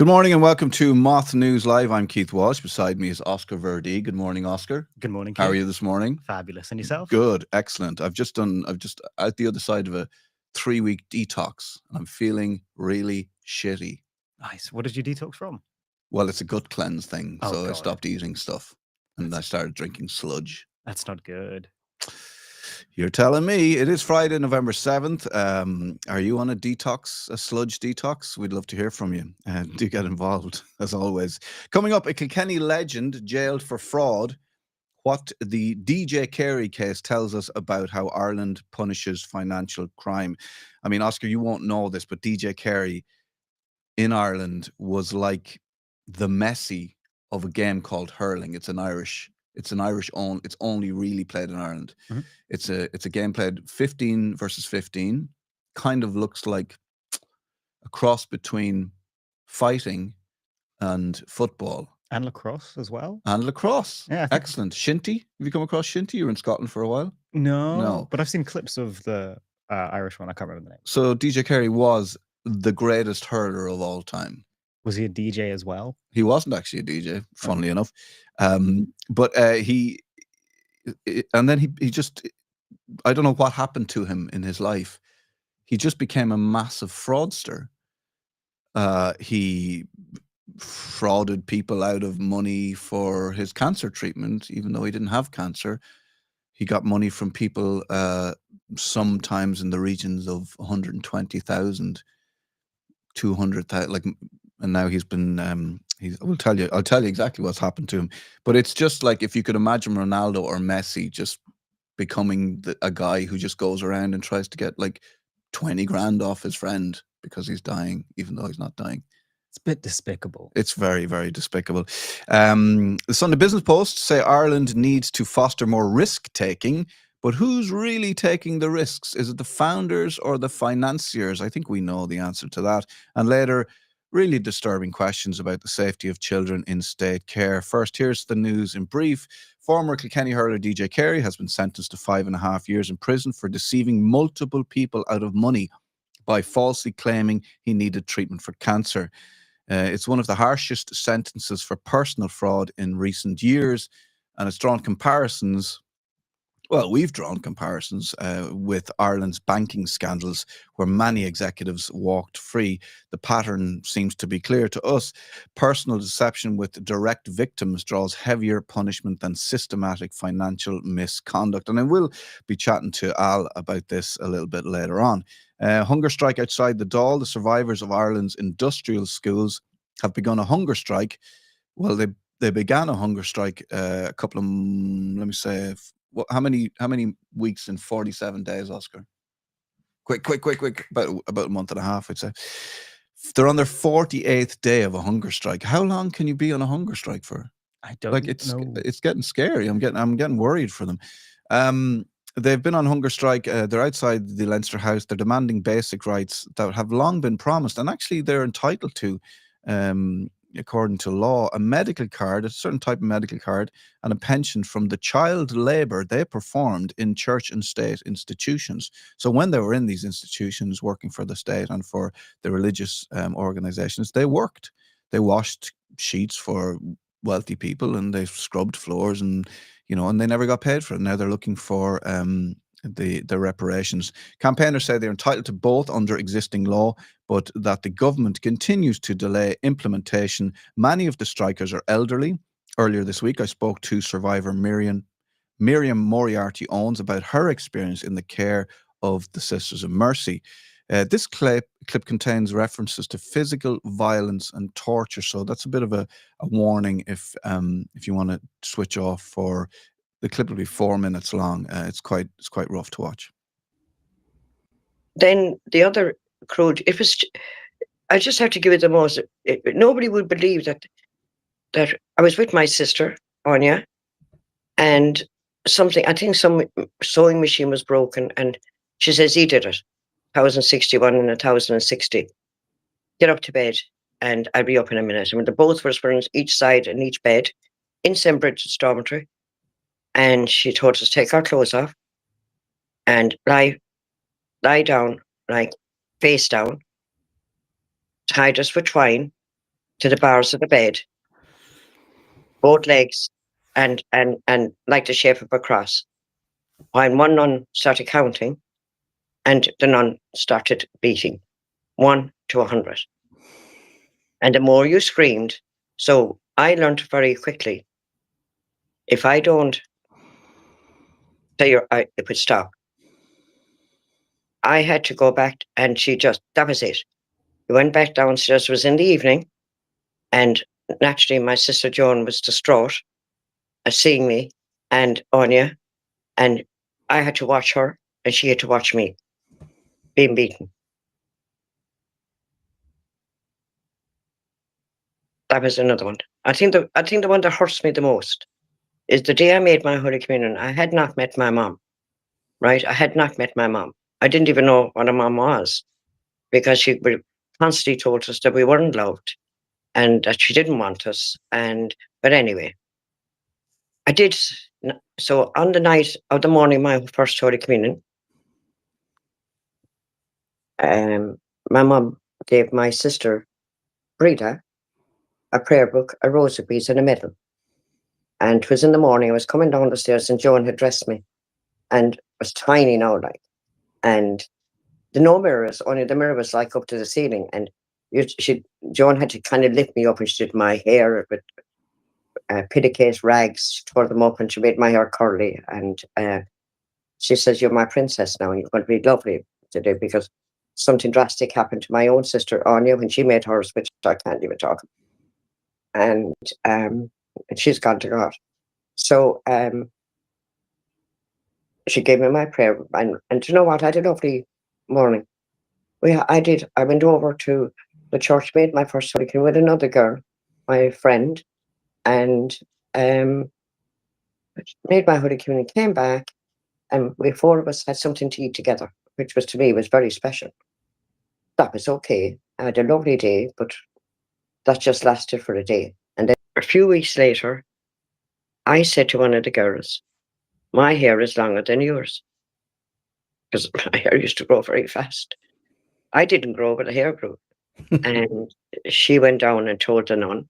Good morning and welcome to Moth News Live. I'm Keith Walsh. Beside me is Oscar Virdee. Good morning, Oscar. Good morning, Keith. How are you this morning? Fabulous. And yourself? Good, excellent. I've just out the other side of a 3-week detox. I'm feeling really shitty. Nice. What did you detox from? Well, it's a gut cleanse thing. Oh, so I God. stopped eating stuff and I started drinking sludge. That's not good. You're telling me. It is Friday, November 7th. Are you on a sludge detox? We'd love to hear from you. Do get involved, as always. Coming up, a Kilkenny legend jailed for fraud. What the DJ Carey case tells us about how Ireland punishes financial crime. I mean, Oscar, you won't know this, but DJ Carey in Ireland was like the Messi of a game called hurling. It's only really played in Ireland. Mm-hmm. It's a game played 15 versus 15. Kind of looks like a cross between fighting and football. And lacrosse as well. And lacrosse. Yeah, excellent. Shinty. Have you come across Shinty? You were in Scotland for a while? No. But I've seen clips of the Irish one. I can't remember the name. So DJ Carey was the greatest hurler of all time. Was he a DJ as well? He wasn't actually a DJ, funnily enough. But he just, I don't know what happened to him in his life. He just became a massive fraudster. He frauded people out of money for his cancer treatment, even though he didn't have cancer. He got money from people sometimes in the regions of 120,000, 200,000, and now he's been I'll tell you exactly what's happened to him. But it's just like if you could imagine Ronaldo or Messi just becoming a guy who just goes around and tries to get like 20 grand off his friend because he's dying, even though he's not dying. It's a bit despicable. It's very, very despicable. The Sunday Business Post say Ireland needs to foster more risk-taking, but who's really taking the risks? Is it the founders or the financiers? I think we know the answer to that. And later, really disturbing questions about the safety of children in state care. First, here's the news in brief. Former Kilkenny hurler DJ Carey has been sentenced to 5.5 years in prison for deceiving multiple people out of money by falsely claiming he needed treatment for cancer. It's one of the harshest sentences for personal fraud in recent years, and it's drawn comparisons. Well, we've drawn comparisons with Ireland's banking scandals, where many executives walked free. The pattern seems to be clear to us. Personal deception with direct victims draws heavier punishment than systematic financial misconduct. And I will be chatting to Al about this a little bit later on. Hunger strike outside the Dáil. The survivors of Ireland's industrial schools have begun a hunger strike. Well, they began a hunger strike a couple of, let me say, how many weeks in 47 days, Oscar? Quick. About a month and a half, I'd say. They're on their 48th day of a hunger strike. How long can you be on a hunger strike for? I don't know. It's getting scary. I'm getting worried for them. They've been on hunger strike. They're outside the Leinster House. They're demanding basic rights that have long been promised, and actually they're entitled to, according to law, a medical card, a certain type of medical card, and a pension from the child labour they performed in church and state institutions. So when they were in these institutions working for the state and for the religious organisations, they worked. They washed sheets for wealthy people and they scrubbed floors, and and they never got paid for it. Now they're looking for the reparations. Campaigners say they're entitled to both under existing law, but that the government continues to delay implementation. Many of the strikers are elderly. Earlier this week, I spoke to survivor Miriam Moriarty Owens about her experience in the care of the Sisters of Mercy. This clip contains references to physical violence and torture, so that's a bit of a warning if you want to switch off. For the clip will be 4 minutes long. It's quite rough to watch. Then the other crude, I just have to give it the most. Nobody would believe that I was with my sister Anya, and I think some sewing machine was broken, and she says he did it. 1061 and 1060. Get up to bed, and I'll be up in a minute. I mean, the both of us were on each side in each bed in St. Bridget's dormitory, and she told us to take our clothes off and lie down, like face down, tied us with twine, to the bars of the bed, both legs, and like the shape of a cross. When one nun started counting, and the nun started beating 1 to 100. And the more you screamed, so I learned very quickly, if I don't say it would stop. I had to go back, and that was it. We went back downstairs. It was in the evening, and naturally my sister Joan was distraught at seeing me and Anya, and I had to watch her, and she had to watch me being beaten. That was another one. I think the one that hurts me the most is the day I made my Holy Communion. I had not met my mom, right? I had not met my mom. I didn't even know what a mom was, because she constantly told us that we weren't loved and that she didn't want us. But anyway, I did. So on the night of the morning of my first Holy Communion, my mum gave my sister Breda a prayer book, a rosary piece, and a medal. And it was in the morning. I was coming down the stairs, and Joan had dressed me, and it was tiny now, like, and no mirrors. Only the mirror was like up to the ceiling, and Joan had to kind of lift me up, and she did my hair with pillowcase rags. She tore them up, and she made my hair curly. And she says, "You're my princess now, and you're going to be lovely today," because something drastic happened to my own sister Anya when she made hers, which I can't even talk about. And she's gone to God. So she gave me my prayer, and you know what? I had a lovely morning. I went over to the church, made my first Holy Communion with another girl, my friend, and made my Holy Communion, came back, and we four of us had something to eat together, which was, to me, was very special. That was okay. I had a lovely day, but that just lasted for a day. And then a few weeks later, I said to one of the girls, "My hair is longer than yours," because my hair used to grow very fast. I didn't grow, but the hair grew. And she went down and told the nun,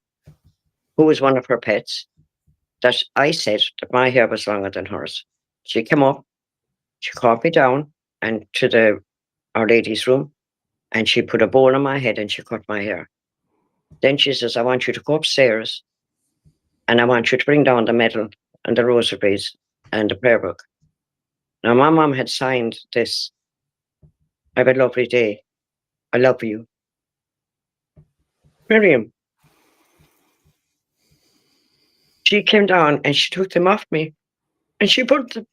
who was one of her pets, that I said that my hair was longer than hers. She came up, she called me down and to Our Lady's room, and she put a bowl on my head and she cut my hair. Then she says, "I want you to go upstairs, and I want you to bring down the medal and the rosaries and the prayer book." Now, my mom had signed this, "Have a lovely day. I love you. Miriam." She came down and she took them off me, and she burnt them.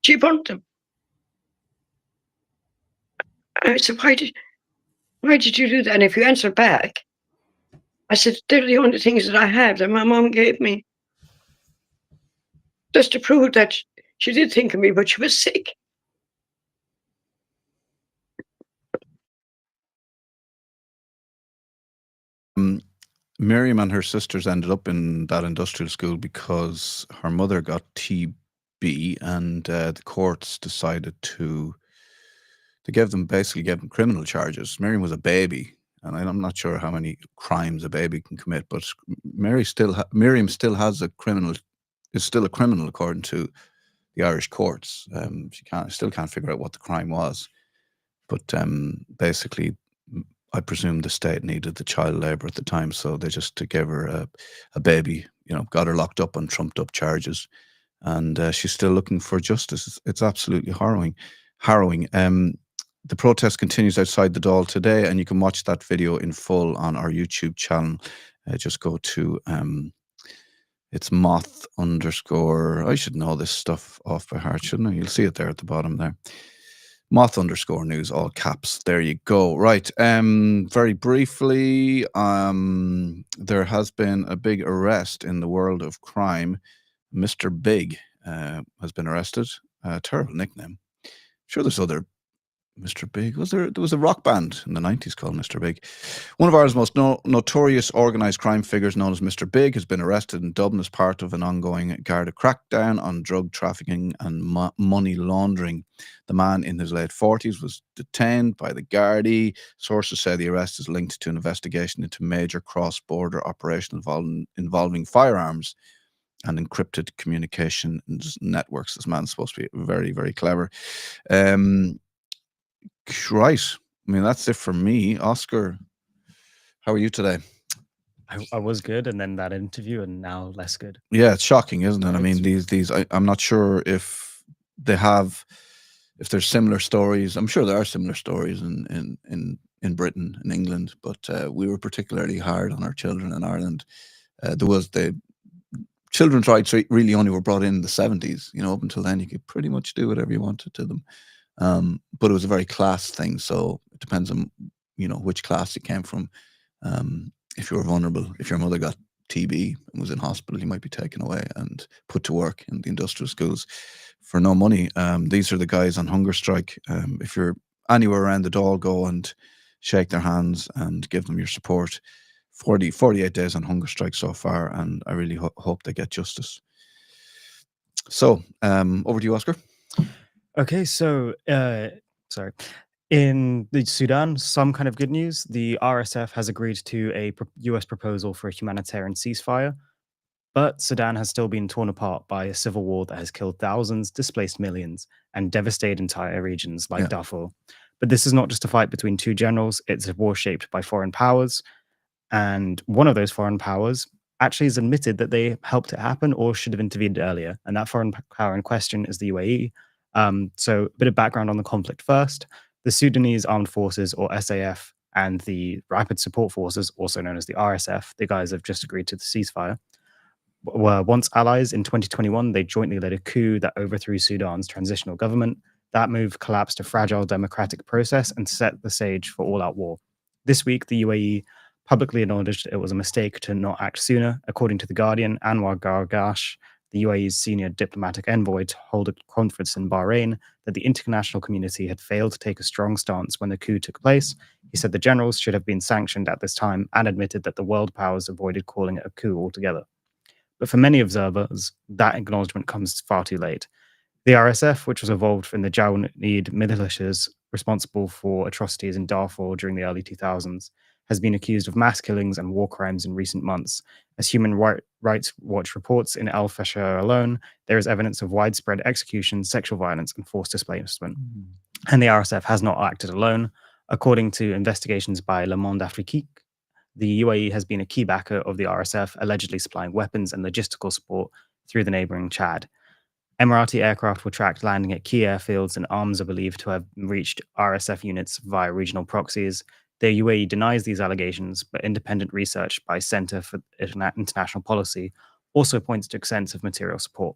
She burnt them. I said, why did you do that?" And if you answer back, I said, "They're the only things that I have that my mom gave me, just to prove that she did think of me, but she was sick." Miriam and her sisters ended up in that industrial school because her mother got TB, and the courts decided they gave them criminal charges. Miriam was a baby, and I'm not sure how many crimes a baby can commit, but Miriam still is still a criminal according to the Irish courts. She still can't figure out what the crime was, but basically, I presume the state needed the child labour at the time, so they just gave her a baby, got her locked up on trumped up charges, and she's still looking for justice. It's absolutely harrowing. The protest continues outside the Dáil today, and you can watch that video in full on our YouTube channel. Just go to it's MOTH _ I should know this stuff off by heart, shouldn't I? You'll see it there at the bottom there. MOTH _ news, all caps. There you go. Right. Very briefly, there has been a big arrest in the world of crime. Mr. Big has been arrested. Terrible nickname. Sure, there's other Mr. Big. There was a rock band in the 90s called Mr. Big. One of Ireland's most notorious organised crime figures, known as Mr. Big, has been arrested in Dublin as part of an ongoing Garda crackdown on drug trafficking and money laundering. The man in his late 40s was detained by the Gardaí. Sources say the arrest is linked to an investigation into major cross-border operation involving firearms and encrypted communication networks. This man's supposed to be very, very clever. Right. I mean, that's it for me. Oscar, how are you today? I was good, and then that interview, and now less good. Yeah, it's shocking, isn't it? I mean, It's- these. I'm not sure if if there's similar stories. I'm sure there are similar stories in Britain, in England, but we were particularly hard on our children in Ireland. There was the children's rights really only were brought in the 70s. You know, up until then, you could pretty much do whatever you wanted to them. But it was a very class thing, so it depends on which class you came from. If you were vulnerable, if your mother got TB and was in hospital, you might be taken away and put to work in the industrial schools for no money. These are the guys on hunger strike. If you're anywhere around the Dáil, go and shake their hands and give them your support. 48 days on hunger strike so far, and I really hope they get justice. So, over to you, Oscar. Okay, so sorry. In the Sudan, some kind of good news. The RSF has agreed to a US proposal for a humanitarian ceasefire, but Sudan has still been torn apart by a civil war that has killed thousands, displaced millions, and devastated entire regions like Darfur. But this is not just a fight between two generals, it's a war shaped by foreign powers. And one of those foreign powers actually has admitted that they helped it happen or should have intervened earlier. And that foreign power in question is the UAE. So a bit of background on the conflict first. The Sudanese Armed Forces, or SAF, and the Rapid Support Forces, also known as the RSF, the guys have just agreed to the ceasefire, were once allies. In 2021, they jointly led a coup that overthrew Sudan's transitional government. That move collapsed a fragile democratic process and set the stage for all-out war. This week, the UAE publicly acknowledged it was a mistake to not act sooner. According to The Guardian, Anwar Gargash, the UAE's senior diplomatic envoy, told a conference in Bahrain that the international community had failed to take a strong stance when the coup took place. He said the generals should have been sanctioned at this time and admitted that the world powers avoided calling it a coup altogether. But for many observers, that acknowledgement comes far too late. The RSF, which was evolved from the Janjaweed militias responsible for atrocities in Darfur during the early 2000s, has been accused of mass killings and war crimes in recent months. As Human Rights Watch reports, in El Fasher alone, there is evidence of widespread execution, sexual violence, and forced displacement. And the RSF has not acted alone. According to investigations by Le Monde Afrique, the UAE has been a key backer of the RSF, allegedly supplying weapons and logistical support through the neighboring Chad. Emirati aircraft were tracked landing at key airfields, and arms are believed to have reached RSF units via regional proxies. The UAE denies these allegations, but independent research by Center for International Policy also points to extensive material support.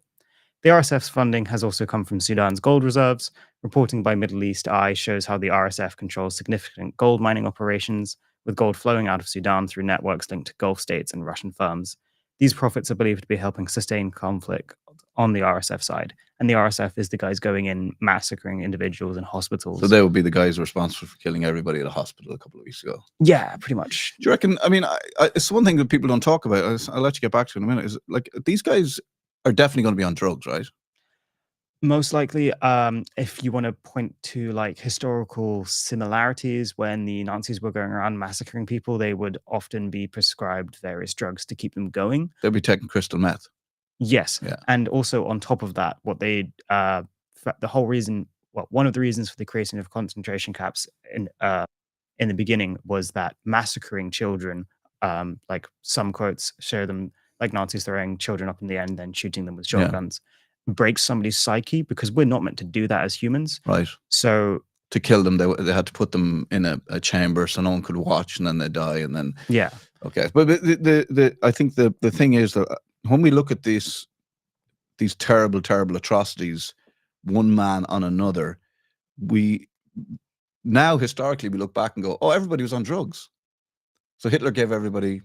The RSF's funding has also come from Sudan's gold reserves. Reporting by Middle East Eye shows how the RSF controls significant gold mining operations, with gold flowing out of Sudan through networks linked to Gulf states and Russian firms. These profits are believed to be helping sustain conflict on the RSF side. And the RSF is the guys going in massacring individuals in hospitals. So they would be the guys responsible for killing everybody at a hospital a couple of weeks ago. Yeah, pretty much. Do you reckon? I mean, it's one thing that people don't talk about. I'll let you get back to it in a minute. Is like these guys are definitely going to be on drugs, right? Most likely, if you want to point to like historical similarities, when the Nazis were going around massacring people, they would often be prescribed various drugs to keep them going. They'll be taking crystal meth. Yes. Yeah. And also on top of that, what they the whole reason, well, one of the reasons for the creation of concentration camps in the beginning was that massacring children, like some quotes show them like Nazis throwing children up in the air and then shooting them with shotguns, breaks somebody's psyche, because we're not meant to do that as humans. Right. So to kill them, they had to put them in a chamber so no one could watch, and then they die, and then okay. But I think the thing is that when we look at these terrible atrocities, one man on another, we now historically we look back and go, oh, everybody was on drugs. So Hitler gave everybody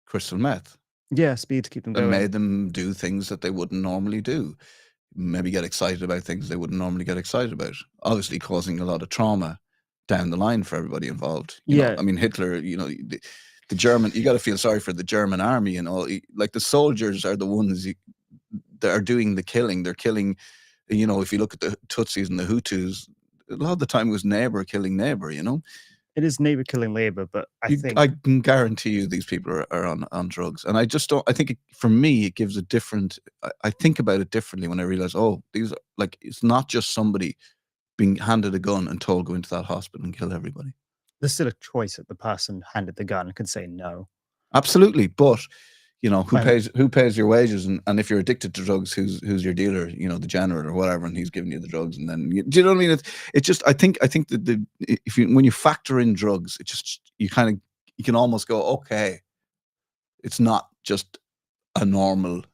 crystal meth. Yeah, speed to keep them going. And made them do things that they wouldn't normally do. maybe get excited about things they wouldn't normally get excited about. Obviously, causing a lot of trauma down the line for everybody involved. You know, Yeah. I mean, Hitler. You know, the German. You got to feel sorry for the German army and all. Like the soldiers are the ones that are doing the killing. They're killing. You know, if you look at the Tutsis and the Hutus, a lot of the time it was neighbor killing neighbor. You know. It is neighbor killing labor, but I think I can guarantee you these people are on drugs, and I just don't. I think for me, it gives a different. I think about it differently when I realize, oh, these are like it's not just somebody being handed a gun and told go into that hospital and kill everybody. there's still a choice that the person handed the gun could say no. Absolutely, but you know Well, who pays your wages, and if you're addicted to drugs, who's your dealer? You know, the janitor or whatever, and he's giving you the drugs, and then do you know what I mean? It's just I think that if you when you factor in drugs, it just you can almost go, okay, it's not just a normal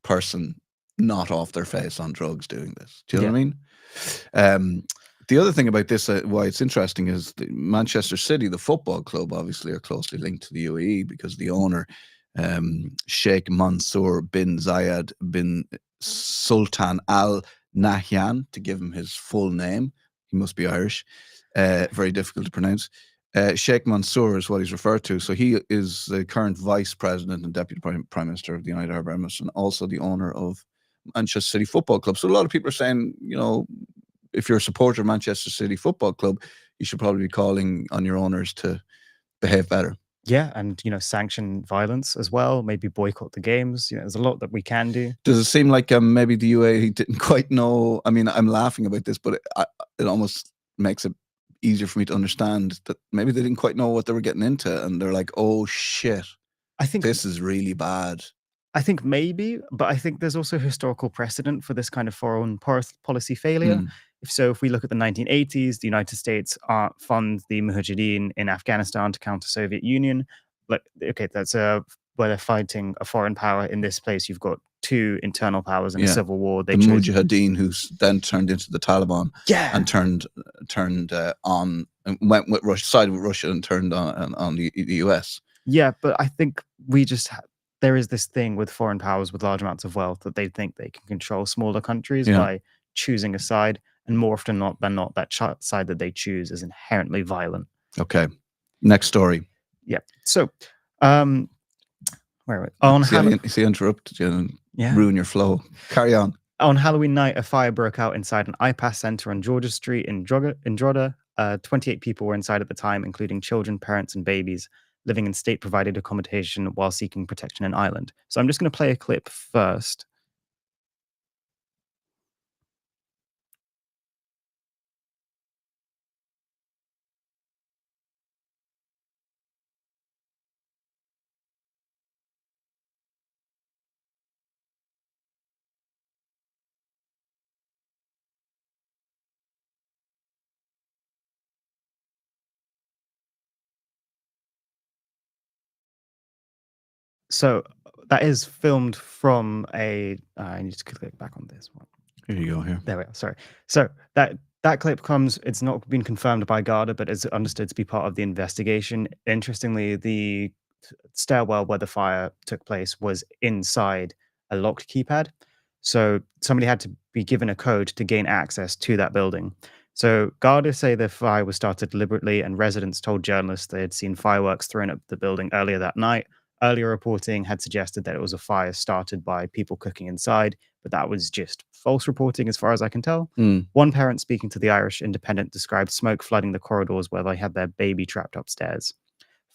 person not off their face on drugs doing this. Do you know what I mean? The other thing about this, why it's interesting, is Manchester City, the football club, obviously are closely linked to the UAE because the owner, Sheikh Mansour bin Zayed bin Sultan Al Nahyan, to give him his full name. He must be Irish. Very difficult to pronounce. Sheikh Mansour is what he's referred to. So he is the current vice president and deputy prime minister of the United Arab Emirates, and also the owner of Manchester City Football Club. So a lot of people are saying, you know, if you're a supporter of Manchester City Football Club, you should probably be calling on your owners to behave better. Yeah, and sanction violence as well. Maybe boycott the games. There's a lot that we can do. Does it seem like maybe the UAE didn't quite know? I mean, I'm laughing about this, but it almost makes it easier for me to understand that maybe they didn't quite know what they were getting into, and they're like, "Oh shit, I think this is really bad." I think maybe, but I think there's also historical precedent for this kind of foreign policy failure. If we look at the 1980s, the United States fund the Mujahideen in Afghanistan to counter Soviet Union. Like, okay, that's where they're fighting a foreign power. In this place, you've got two internal powers in a civil war. The Mujahideen, who's then turned into the Taliban, and turned on and went with Russia, sided with Russia, and turned on the US. Yeah, but I think we just there is this thing with foreign powers with large amounts of wealth that they think they can control smaller countries by choosing a side, and more often than not, that side that they choose is inherently violent. Okay, next story. Yeah. So, where are we? On see, I interrupted you and ruin your flow. Carry on. On Halloween night, a fire broke out inside an iPass center on Georgia Street in Drogheda. 28 people were inside at the time, including children, parents, and babies, living in state-provided accommodation while seeking protection in Ireland. So I'm just going to play a clip first. So that is filmed from a. I need to click back on this one. Here you go. Here. There we are. Sorry. So that clip comes. It's not been confirmed by Garda, but it's understood to be part of the investigation. Interestingly, the stairwell where the fire took place was inside a locked keypad, so somebody had to be given a code to gain access to that building. So Garda say the fire was started deliberately, and residents told journalists they had seen fireworks thrown at the building earlier that night. Earlier reporting had suggested that it was a fire started by people cooking inside, but that was just false reporting as far as I can tell. One parent speaking to the Irish Independent described smoke flooding the corridors where they had their baby trapped upstairs.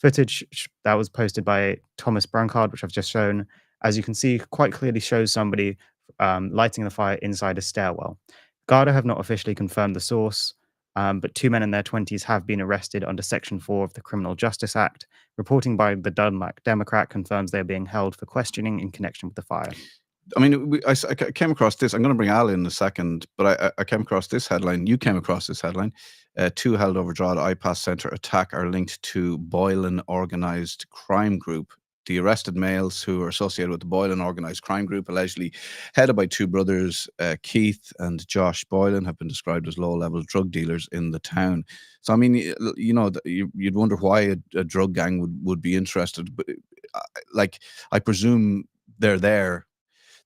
Footage that was posted by Thomas Brancard, which I've just shown, as you can see, quite clearly shows somebody lighting the fire inside a stairwell. Garda have not officially confirmed the source, but two men in their 20s have been arrested under Section 4 of the Criminal Justice Act. Reporting by the Dundalk Democrat confirms they are being held for questioning in connection with the fire. I mean, I came across this. I'm going to bring Al in a second, but I came across this headline. You came across this headline. Two held over Drogheda iPass Centre attack are linked to Boylan organised crime group. The arrested males who are associated with the Boylan organised crime group, allegedly headed by two brothers, Keith and Josh Boylan, have been described as low-level drug dealers in the town. So, I mean, you know, you'd wonder why a drug gang would be interested. But, like, I presume they're there.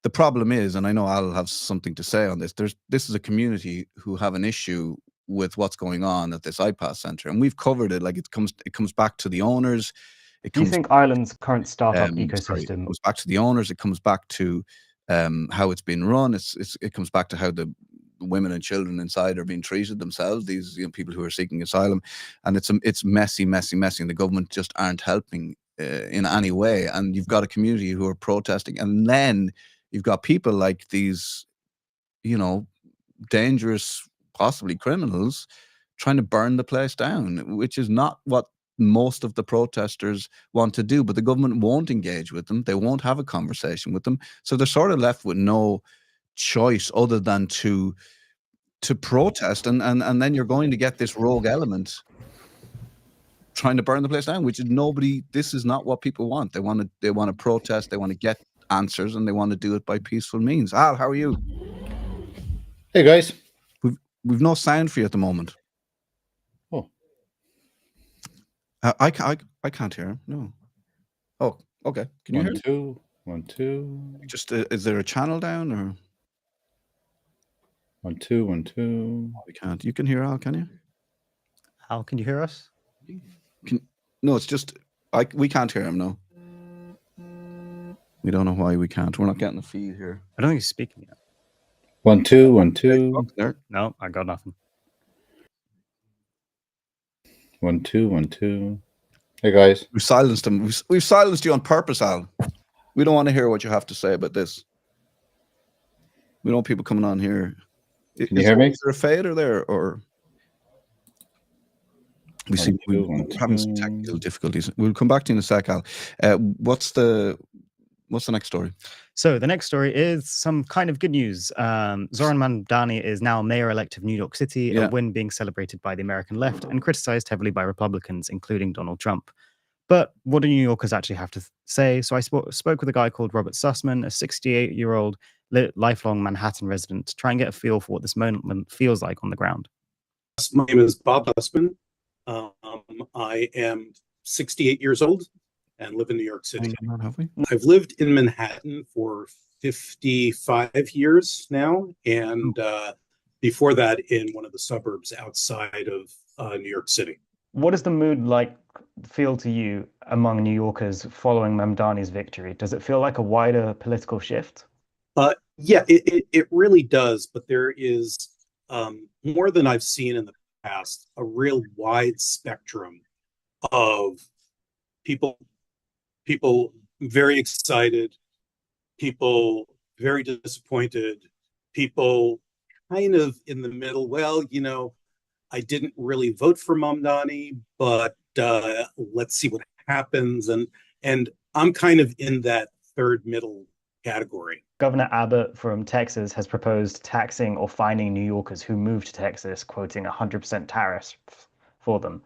the problem is, and I know I'll have something to say on this. This is a community who have an issue with what's going on at this iPass center, and we've covered it. Like it comes back to the owners. Do you think Ireland's current startup it ecosystem comes back to the owners? It comes back to how it's been run. It comes back to how the women and children inside are being treated themselves. These people who are seeking asylum, and it's messy, and the government just aren't helping in any way. And you've got a community who are protesting, and then you've got people like these, dangerous, possibly criminals, trying to burn the place down, which is not what most of the protesters want to do. But the government won't engage with them. They won't have a conversation with them. So they're sort of left with no choice other than to protest. And then you're going to get this rogue element trying to burn the place down, which is this is not what people want. They want to protest. They want to get answers, and they want to do it by peaceful means. Al, how are you? Hey guys. We've no sound for you at the moment. Oh, I can't hear him. No. Oh, okay. Can you hear him? 1 2. Just is there a channel down or 1 2 1 2? we can't? You can hear Al, can you? Al, can you hear us? No, it's just we can't hear him. No. We don't know why we can't. We're not getting the feed here. I don't think he's speaking yet. 1 2 1 2. There. No, I got nothing. 1 2 1 2. Hey guys. We've silenced him. We've silenced you on purpose, Al. We don't want to hear what you have to say about this. We don't want people coming on here. Can you hear me? Is there a fader there, or we're having some technical difficulties? We'll come back to you in a sec, Al. What's the next story? So the next story is some kind of good news. Zoran Mamdani is now mayor-elect of New York City, a win being celebrated by the American left and criticized heavily by Republicans, including Donald Trump. But what do New Yorkers actually have to say? So I spoke with a guy called Robert Sussman, a 68-year-old lifelong Manhattan resident, to try and get a feel for what this moment feels like on the ground. My name is Bob Sussman. I am 68 years old and live in New York City. I've lived in Manhattan for 55 years now, and before that in one of the suburbs outside of New York City. What does the mood feel to you among New Yorkers following Mamdani's victory? Does it feel like a wider political shift? Yeah, it really does, but there is more than I've seen in the past, a real wide spectrum of people very excited, people very disappointed, people kind of in the middle. Well, I didn't really vote for Mamdani, but let's see what happens. And I'm kind of in that third middle category. Governor Abbott from Texas has proposed taxing or fining New Yorkers who move to Texas, quoting 100% tariffs for them.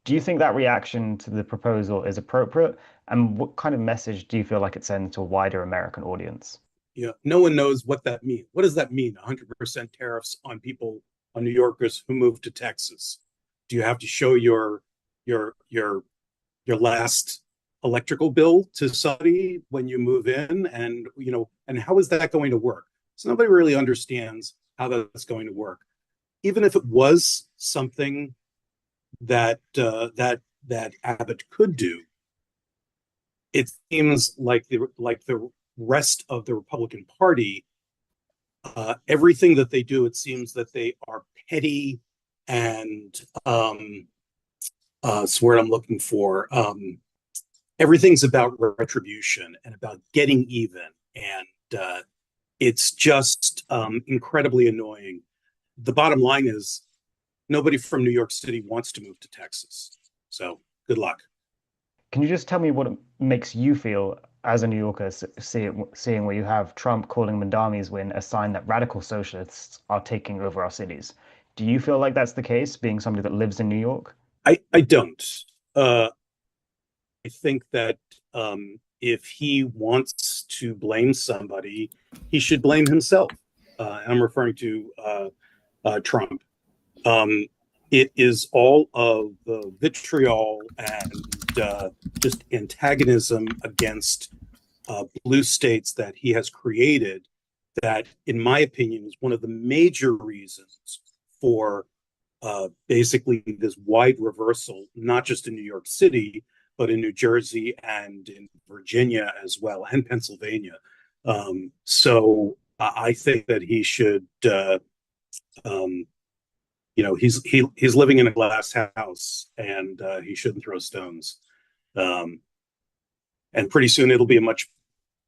Do you think that reaction to the proposal is appropriate? And what kind of message do you feel like it sends to a wider American audience? Yeah, no one knows what that means. What does that mean? 100% tariffs on New Yorkers who move to Texas? Do you have to show your last electrical bill to somebody when you move in? And how is that going to work? So nobody really understands how that's going to work. Even if it was something that Abbott could do, it seems like the rest of the Republican Party, everything that they do, it seems that they are petty and it's the word I'm looking for. Everything's about retribution and about getting even, and it's just incredibly annoying. The bottom line is nobody from New York City wants to move to Texas. So good luck. Can you just tell me what it makes you feel as a New Yorker, seeing where you have Trump calling Mamdani's win a sign that radical socialists are taking over our cities? Do you feel like that's the case, being somebody that lives in New York? I don't. I think that if he wants to blame somebody, he should blame himself. I'm referring to Trump. It is all of the vitriol and just antagonism against blue states that he has created that, in my opinion, is one of the major reasons for basically this wide reversal, not just in New York City, but in New Jersey and in Virginia as well, and Pennsylvania. So I think that he should, he's living in a glass house, and he shouldn't throw stones. And pretty soon it'll be a much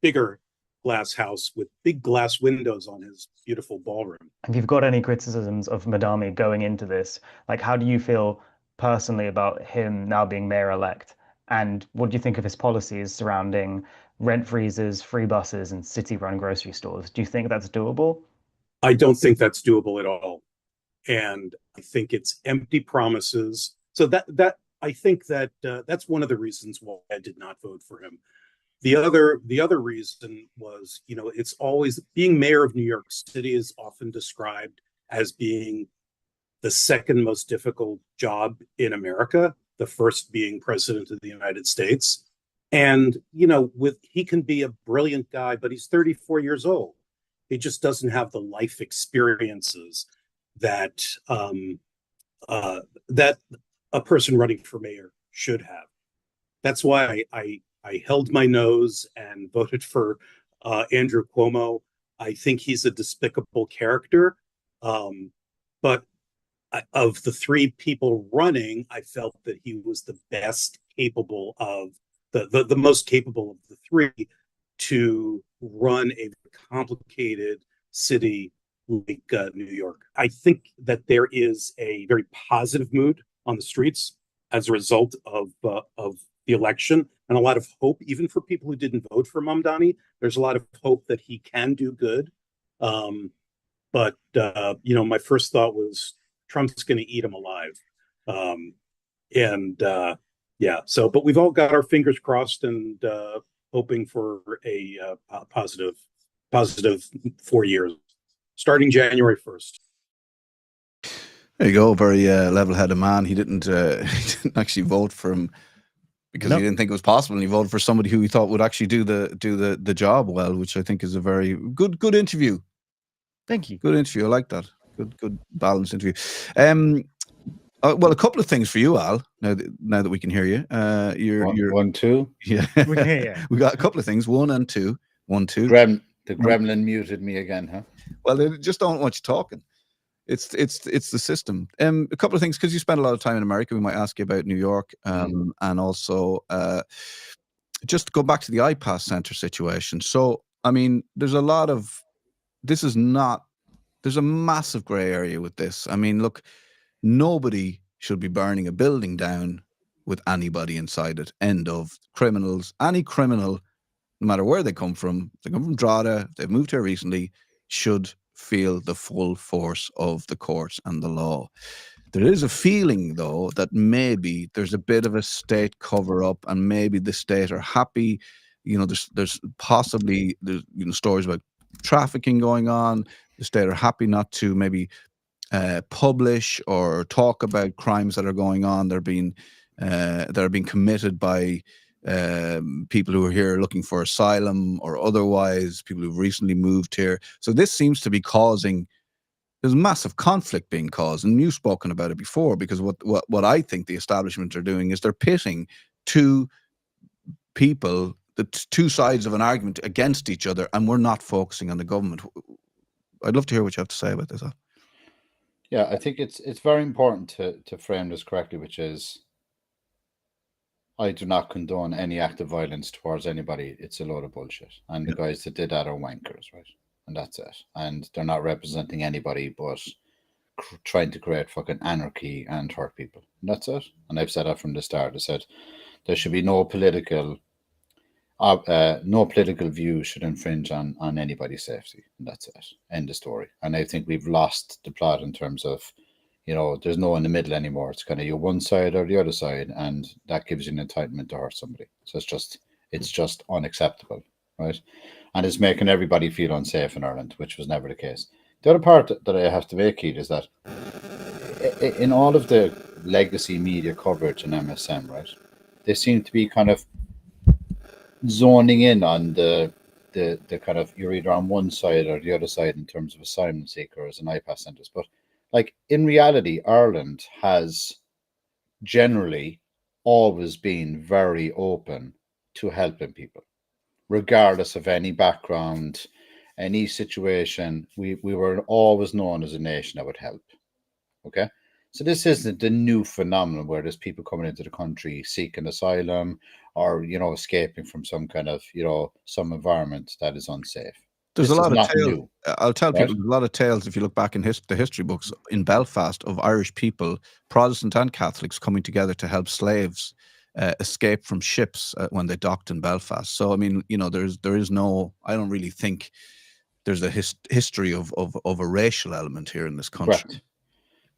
bigger glass house with big glass windows on his beautiful ballroom. If you've got any criticisms of Madami going into this, like, how do you feel personally about him now being mayor-elect? And what do you think of his policies surrounding rent freezes, free buses, and city-run grocery stores? Do you think that's doable? I don't think that's doable at all. And I think it's empty promises. So I think that that's one of the reasons why I did not vote for him. The other reason was, it's always, being mayor of New York City is often described as being the second most difficult job in America, the first being president of the United States. And, he can be a brilliant guy, but he's 34 years old. He just doesn't have the life experiences that that a person running for mayor should have. That's why I held my nose and voted for Andrew Cuomo. I think he's a despicable character, but of the three people running, I felt that he was the best capable of the most capable of the three to run a complicated city like New York. I think that there is a very positive mood on the streets as a result of the election, and a lot of hope, even for people who didn't vote for Mamdani. There's a lot of hope that he can do good. But my first thought was Trump's going to eat him alive. But we've all got our fingers crossed and hoping for a positive 4 years, starting January 1st. There you go. Very level-headed man. He didn't actually vote for him because he didn't think it was possible, and he voted for somebody who he thought would actually do the job well, which I think is a very good interview. Thank you. Good interview. I like that. Good balanced interview. Well, a couple of things for you, Al. Now that we can hear you, you're 1, 2. Yeah, we got a couple of things. 1 and 2. 1, 2. The gremlin muted me again, huh? Well, they just don't want you talking. It's the system. A couple of things, because you spent a lot of time in America. We might ask you about New York, and also just go back to the iPass Center situation. So, I mean, there's a massive gray area with this. I mean, look, nobody should be burning a building down with anybody inside it. End of. Criminals, any criminal, no matter where they come from, if they come from Drogheda, if they've moved here recently, should feel the full force of the courts and the law. There is a feeling, though, that maybe there's a bit of a state cover-up, and maybe the state are happy. There's possibly stories about trafficking going on. The state are happy not to maybe publish or talk about crimes that are going on. That are being committed by people who are here looking for asylum or otherwise, people who've recently moved here. So this seems to be there's massive conflict being caused, and you've spoken about it before, because what I think the establishment are doing is they're pitting two people, the two sides of an argument against each other, and we're not focusing on the government. I'd love to hear what you have to say about this. Yeah, I think it's very important to frame this correctly, which is, I do not condone any act of violence towards anybody. It's a load of bullshit. And the guys that did that are wankers, right? And that's it. And they're not representing anybody but trying to create fucking anarchy and hurt people. And that's it. And I've said that from the start. I said there should be no political view should infringe on anybody's safety. And that's it. End of story. And I think we've lost the plot in terms of, there's no in the middle anymore. It's kind of you're one side or the other side, and that gives you an entitlement to hurt somebody. So it's just unacceptable, right? And it's making everybody feel unsafe in Ireland, which was never the case. The other part that I have to make, Keith, is that in all of the legacy media coverage in MSM, right, they seem to be kind of zoning in on the kind of, you're either on one side or the other side in terms of asylum seekers and IPAS centers. But like in reality, Ireland has generally always been very open to helping people, regardless of any background, any situation. We were always known as a nation that would help. Okay. So this isn't the new phenomenon where there's people coming into the country seeking asylum or, escaping from some kind of, some environment that is unsafe. There's This a is lot of not tales. new, I'll tell right? people there's a lot of tales if you look back in the history books in Belfast of Irish people, Protestant and Catholics, coming together to help slaves escape from ships when they docked in Belfast. So I mean, there is no. I don't really think there's a history of a racial element here in this country.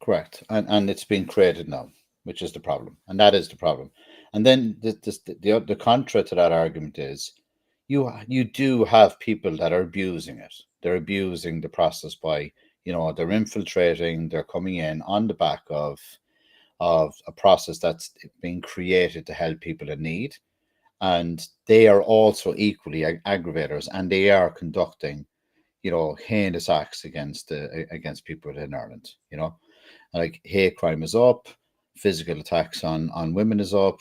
Correct. And it's been created now, which is the problem. And that is the problem. And then the contra to that argument is you do have people that are abusing it. They're abusing the process by, they're infiltrating, they're coming in on the back of a process that's being created to help people in need. And they are also equally aggravators, and they are conducting, heinous acts against people in Ireland, like hate crime is up, physical attacks on women is up,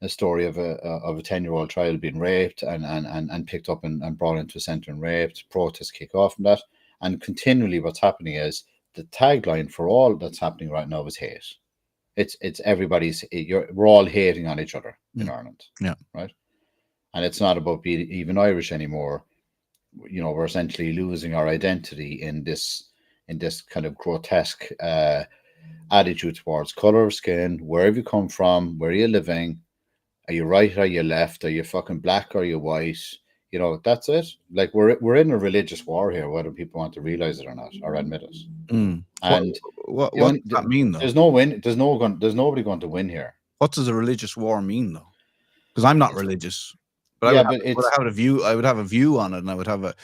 a story of a 10-year-old child being raped and picked up and brought into a centre and raped. Protests kick off from that, and continually what's happening is the tagline for all that's happening right now is hate. It's everybody's. We're all hating on each other in Ireland. Yeah. Right. And it's not about being even Irish anymore. We're essentially losing our identity in this kind of grotesque attitude towards color of skin. Where have you come from? Where are you living? Are you right? Are you left? Are you fucking black? Are you white? That's it. Like we're in a religious war here, whether people want to realize it or not or admit it. And what does that mean, though? There's no win. There's nobody going to win here. What does a religious war mean, though? Because I'm not religious, but yeah, I would have a view. I would have a view on it, and I would have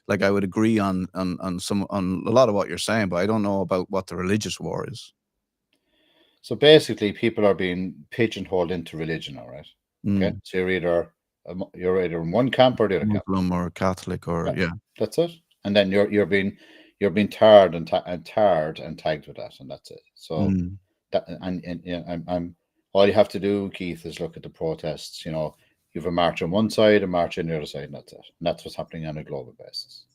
I would agree on a lot of what you're saying, but I don't know about what the religious war is. So basically, people are being pigeonholed into religion. All right. Okay. So you're either in one camp or the other camp. Muslim or Catholic or yeah. That's it. And then you're being tarred and tagged with that, and that's it. So that I'm all you have to do, Keith, is look at the protests. You've a march on one side, a march on the other side, and that's it. And that's what's happening on a global basis.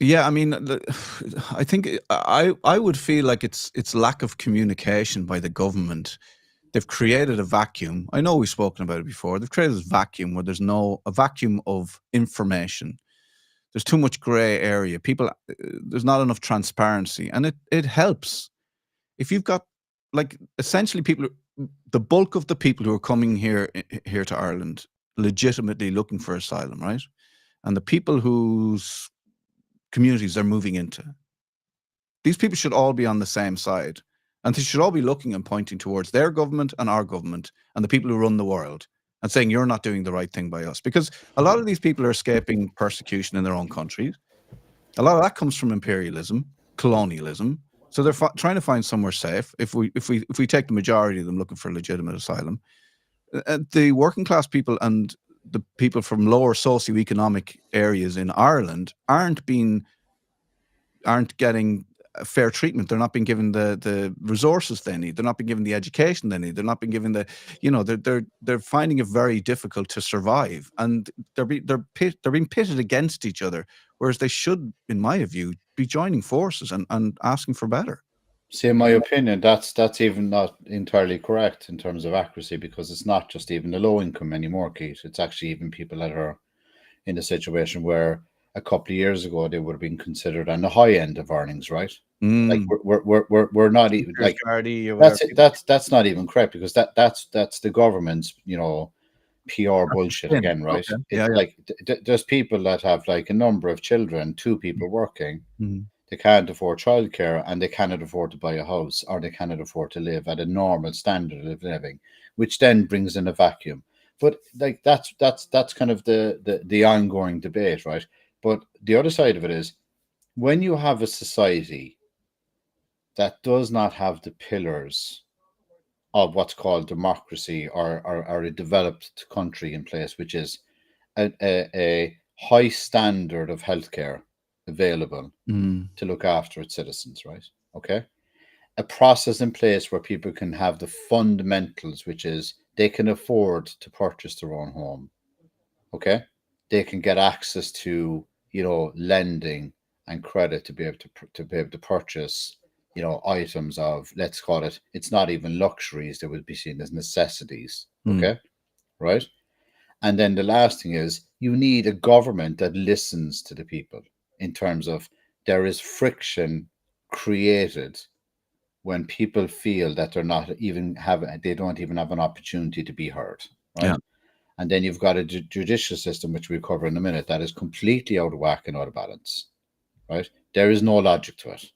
Yeah, I mean, I think I would feel like it's lack of communication by the government. They've created a vacuum. I know we've spoken about it before. They've created this vacuum where there's a vacuum of information. There's too much gray area. There's not enough transparency, and it helps if you've got essentially the bulk of the people who are coming here to Ireland legitimately looking for asylum, right? And the people whose communities they're moving into. These people should all be on the same side, and they should all be looking and pointing towards their government and our government and the people who run the world and saying, you're not doing the right thing by us. Because a lot of these people are escaping persecution in their own countries. A lot of that comes from imperialism, colonialism. So they're trying to find somewhere safe. If we take the majority of them looking for legitimate asylum, the working class people and the people from lower socioeconomic areas in Ireland aren't getting fair treatment. They're not being given the resources they need. They're not being given the education they need. They're not being given they're finding it very difficult to survive, and they're being pitted against each other, whereas they should, in my view, be joining forces and asking for better. See, in my opinion, that's even not entirely correct in terms of accuracy, because it's not just even the low income anymore, Keith. It's actually even people that are in a situation where a couple of years ago they would have been considered on the high end of earnings, right? Like we're not even like that's not even correct, because that's the government's PR bullshit again, right? Okay. There's people that have a number of children, 2 people working. They can't afford childcare, and they cannot afford to buy a house, or they cannot afford to live at a normal standard of living, which then brings in a vacuum. But that's kind of the ongoing debate, right? But the other side of it is, when you have a society that does not have the pillars of what's called democracy or a developed country in place, which is a high standard of healthcare available to look after its citizens, right? Okay. A process in place where people can have the fundamentals, which is they can afford to purchase their own home. Okay. They can get access to, lending and credit to be able to purchase, items of, let's call it, it's not even luxuries, they would be seen as necessities. Okay. Right. And then the last thing is you need a government that listens to the people in terms of there is friction created when people feel that they don't even have an opportunity to be heard, right? Yeah. And then you've got a judicial system, which we'll cover in a minute, that is completely out of whack and out of balance, right? There is no logic to it.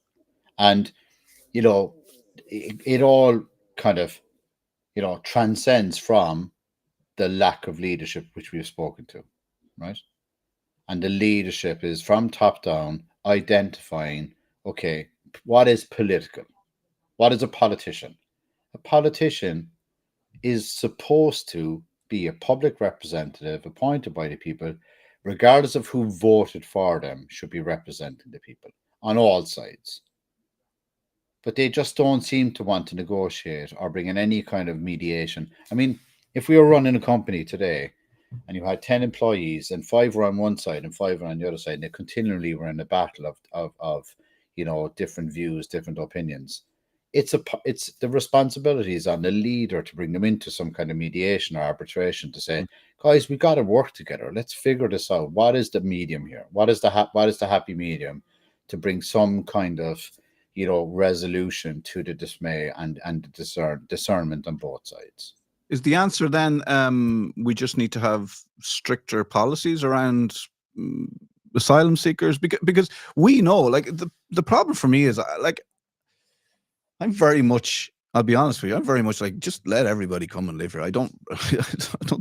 And, it all kind of, transcends from the lack of leadership, which we've spoken to, right? And the leadership is from top down, identifying, okay, what is political? What is a politician? A politician is supposed to be a public representative appointed by the people, regardless of who voted for them, should be representing the people on all sides. But they just don't seem to want to negotiate or bring in any kind of mediation. I mean, if we were running a company today and you had 10 employees and 5 were on one side and 5 were on the other side, and they continually were in a battle of different views, different opinions, it's the responsibilities on the leader to bring them into some kind of mediation or arbitration to say, guys, we got to work together. Let's figure this out. What is the medium here? What is the happy medium to bring some kind of resolution to the dismay and the discernment on both sides? Is the answer then we just need to have stricter policies around asylum seekers? Because we know, like, the problem for me is, like, I'm very much, I'll be honest with you, I'm very much like, just let everybody come and live here. I don't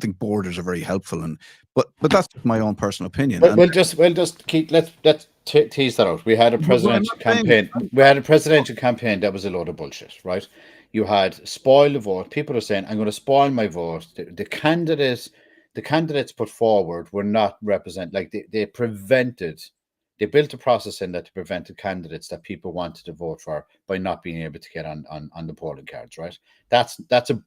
think borders are very helpful, but that's just my own personal opinion. We'll just keep let's tease that out. We had a presidential campaign. We had a presidential campaign that was a load of bullshit, right? You had spoil the vote. People are saying, I'm going to spoil my vote. The candidates put forward were not they built a process in that prevented candidates that people wanted to vote for by not being able to get on the polling cards, right? That's a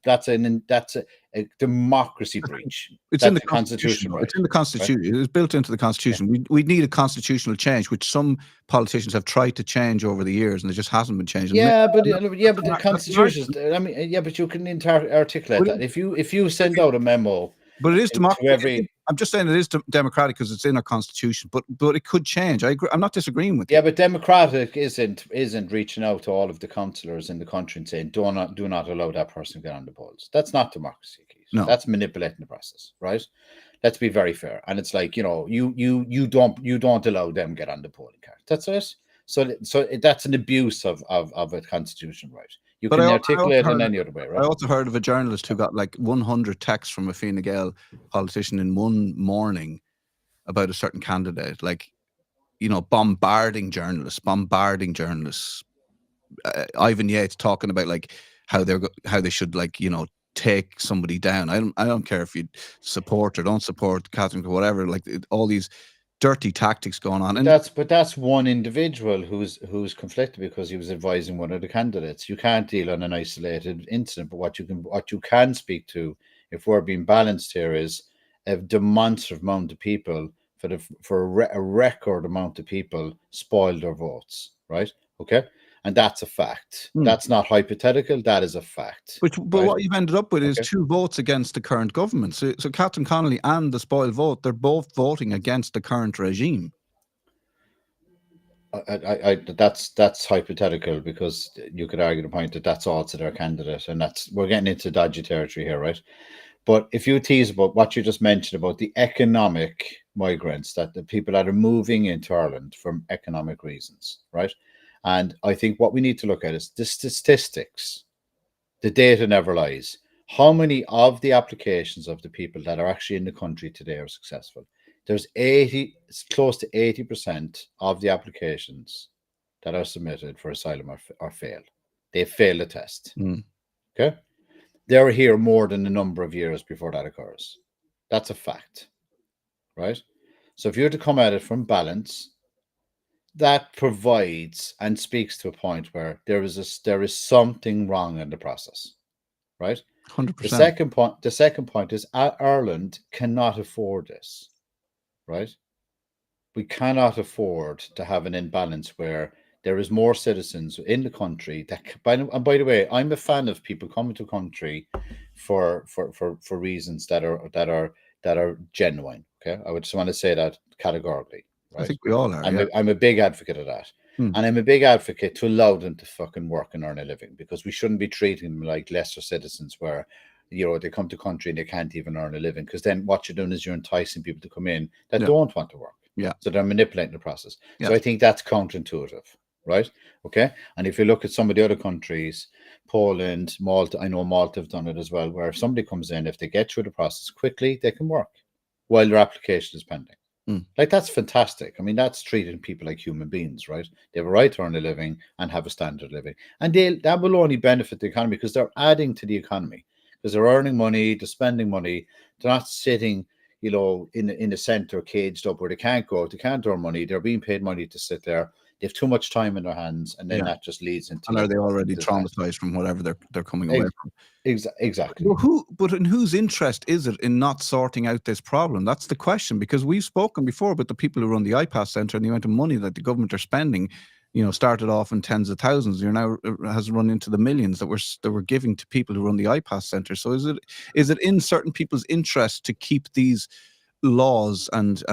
democracy breach. It's in the Constitution. Right? It's in the Constitution. Right? It's built into the Constitution. We need a constitutional change, which some politicians have tried to change over the years, and it just hasn't been changed. But the Constitution. I mean, but you can articulate that if you send out a memo. But it is democratic. I'm just saying it is democratic because it's in our Constitution. But it could change. I agree. I'm not disagreeing with you. Yeah, but democratic isn't reaching out to all of the councillors in the country and saying do not allow that person to get on the polls. That's not democracy, Keith. No. That's manipulating the process, right? Let's be very fair. And it's like, you don't allow them get on the polling card. That's it. So that's an abuse of a constitutional right. You can articulate it in any other way, right? I also heard of a journalist who got like 100 texts from a Fine Gael politician in one morning about a certain candidate, like, bombarding journalists. Ivan Yates talking about like how they should, like, take somebody down. I don't care if you support or don't support Catherine or whatever. Like, all these dirty tactics going on, and that's one individual who's conflicted because he was advising one of the candidates. You can't deal on an isolated incident, but what you can speak to, if we're being balanced here, is a demonstrative amount of people for a record amount of people spoiled their votes, right? Okay. And that's a fact. That's not hypothetical. That is a fact. But right? What you've ended up with is 2 votes against the current government. So Catherine Connolly and the spoiled vote, they're both voting against the current regime. That's hypothetical, because you could argue the point that that's also their candidate, and we're getting into dodgy territory here, right? But if you tease about what you just mentioned about the economic migrants, that the people that are moving into Ireland for economic reasons, right? And I think what we need to look at is the statistics. The data never lies. How many of the applications of the people that are actually in the country today are successful? There's close to 80% of the applications that are submitted for asylum are failed. They fail the test. Okay. they're here more than a number of years before that occurs. That's a fact, right? So if you're to come at it from balance, that provides and speaks to a point where there is something wrong in the process, right? 100%. The second point is Ireland cannot afford this, right? We cannot afford to have an imbalance where there is more citizens in the country that, and by the way, I'm a fan of people coming to country for reasons that are genuine. Okay, I would just want to say that categorically. Right? I think we all are. I'm a big advocate of that. And I'm a big advocate to allow them to fucking work and earn a living, because we shouldn't be treating them like lesser citizens where, you know, they come to country and they can't even earn a living, because then what you're doing is you're enticing people to come in that don't want to work. Yeah. So they're manipulating the process. Yes. So I think that's counterintuitive, right? Okay. And if you look at some of the other countries, Poland, Malta, I know Malta have done it as well, where if somebody comes in, if they get through the process quickly, they can work while their application is pending. Like, that's fantastic. I mean, that's treating people like human beings, right? They have a right to earn a living and have a standard of living. And that will only benefit the economy, because they're adding to the economy, because they're earning money, they're spending money. They're not sitting, you know, in the center caged up where they can't go, they can't earn money. They're being paid money to sit there. They have too much time in their hands, and then that just leads into. And are they already traumatized from whatever they're coming away from? Exactly. Well, but in whose interest is it in not sorting out this problem? That's the question, because we've spoken before about the people who run the IPAS Centre and the amount of money that the government are spending. You know, started off in tens of thousands. You're now has run into the millions that we're giving to people who run the IPAS Centre. So is it in certain people's interest to keep these laws and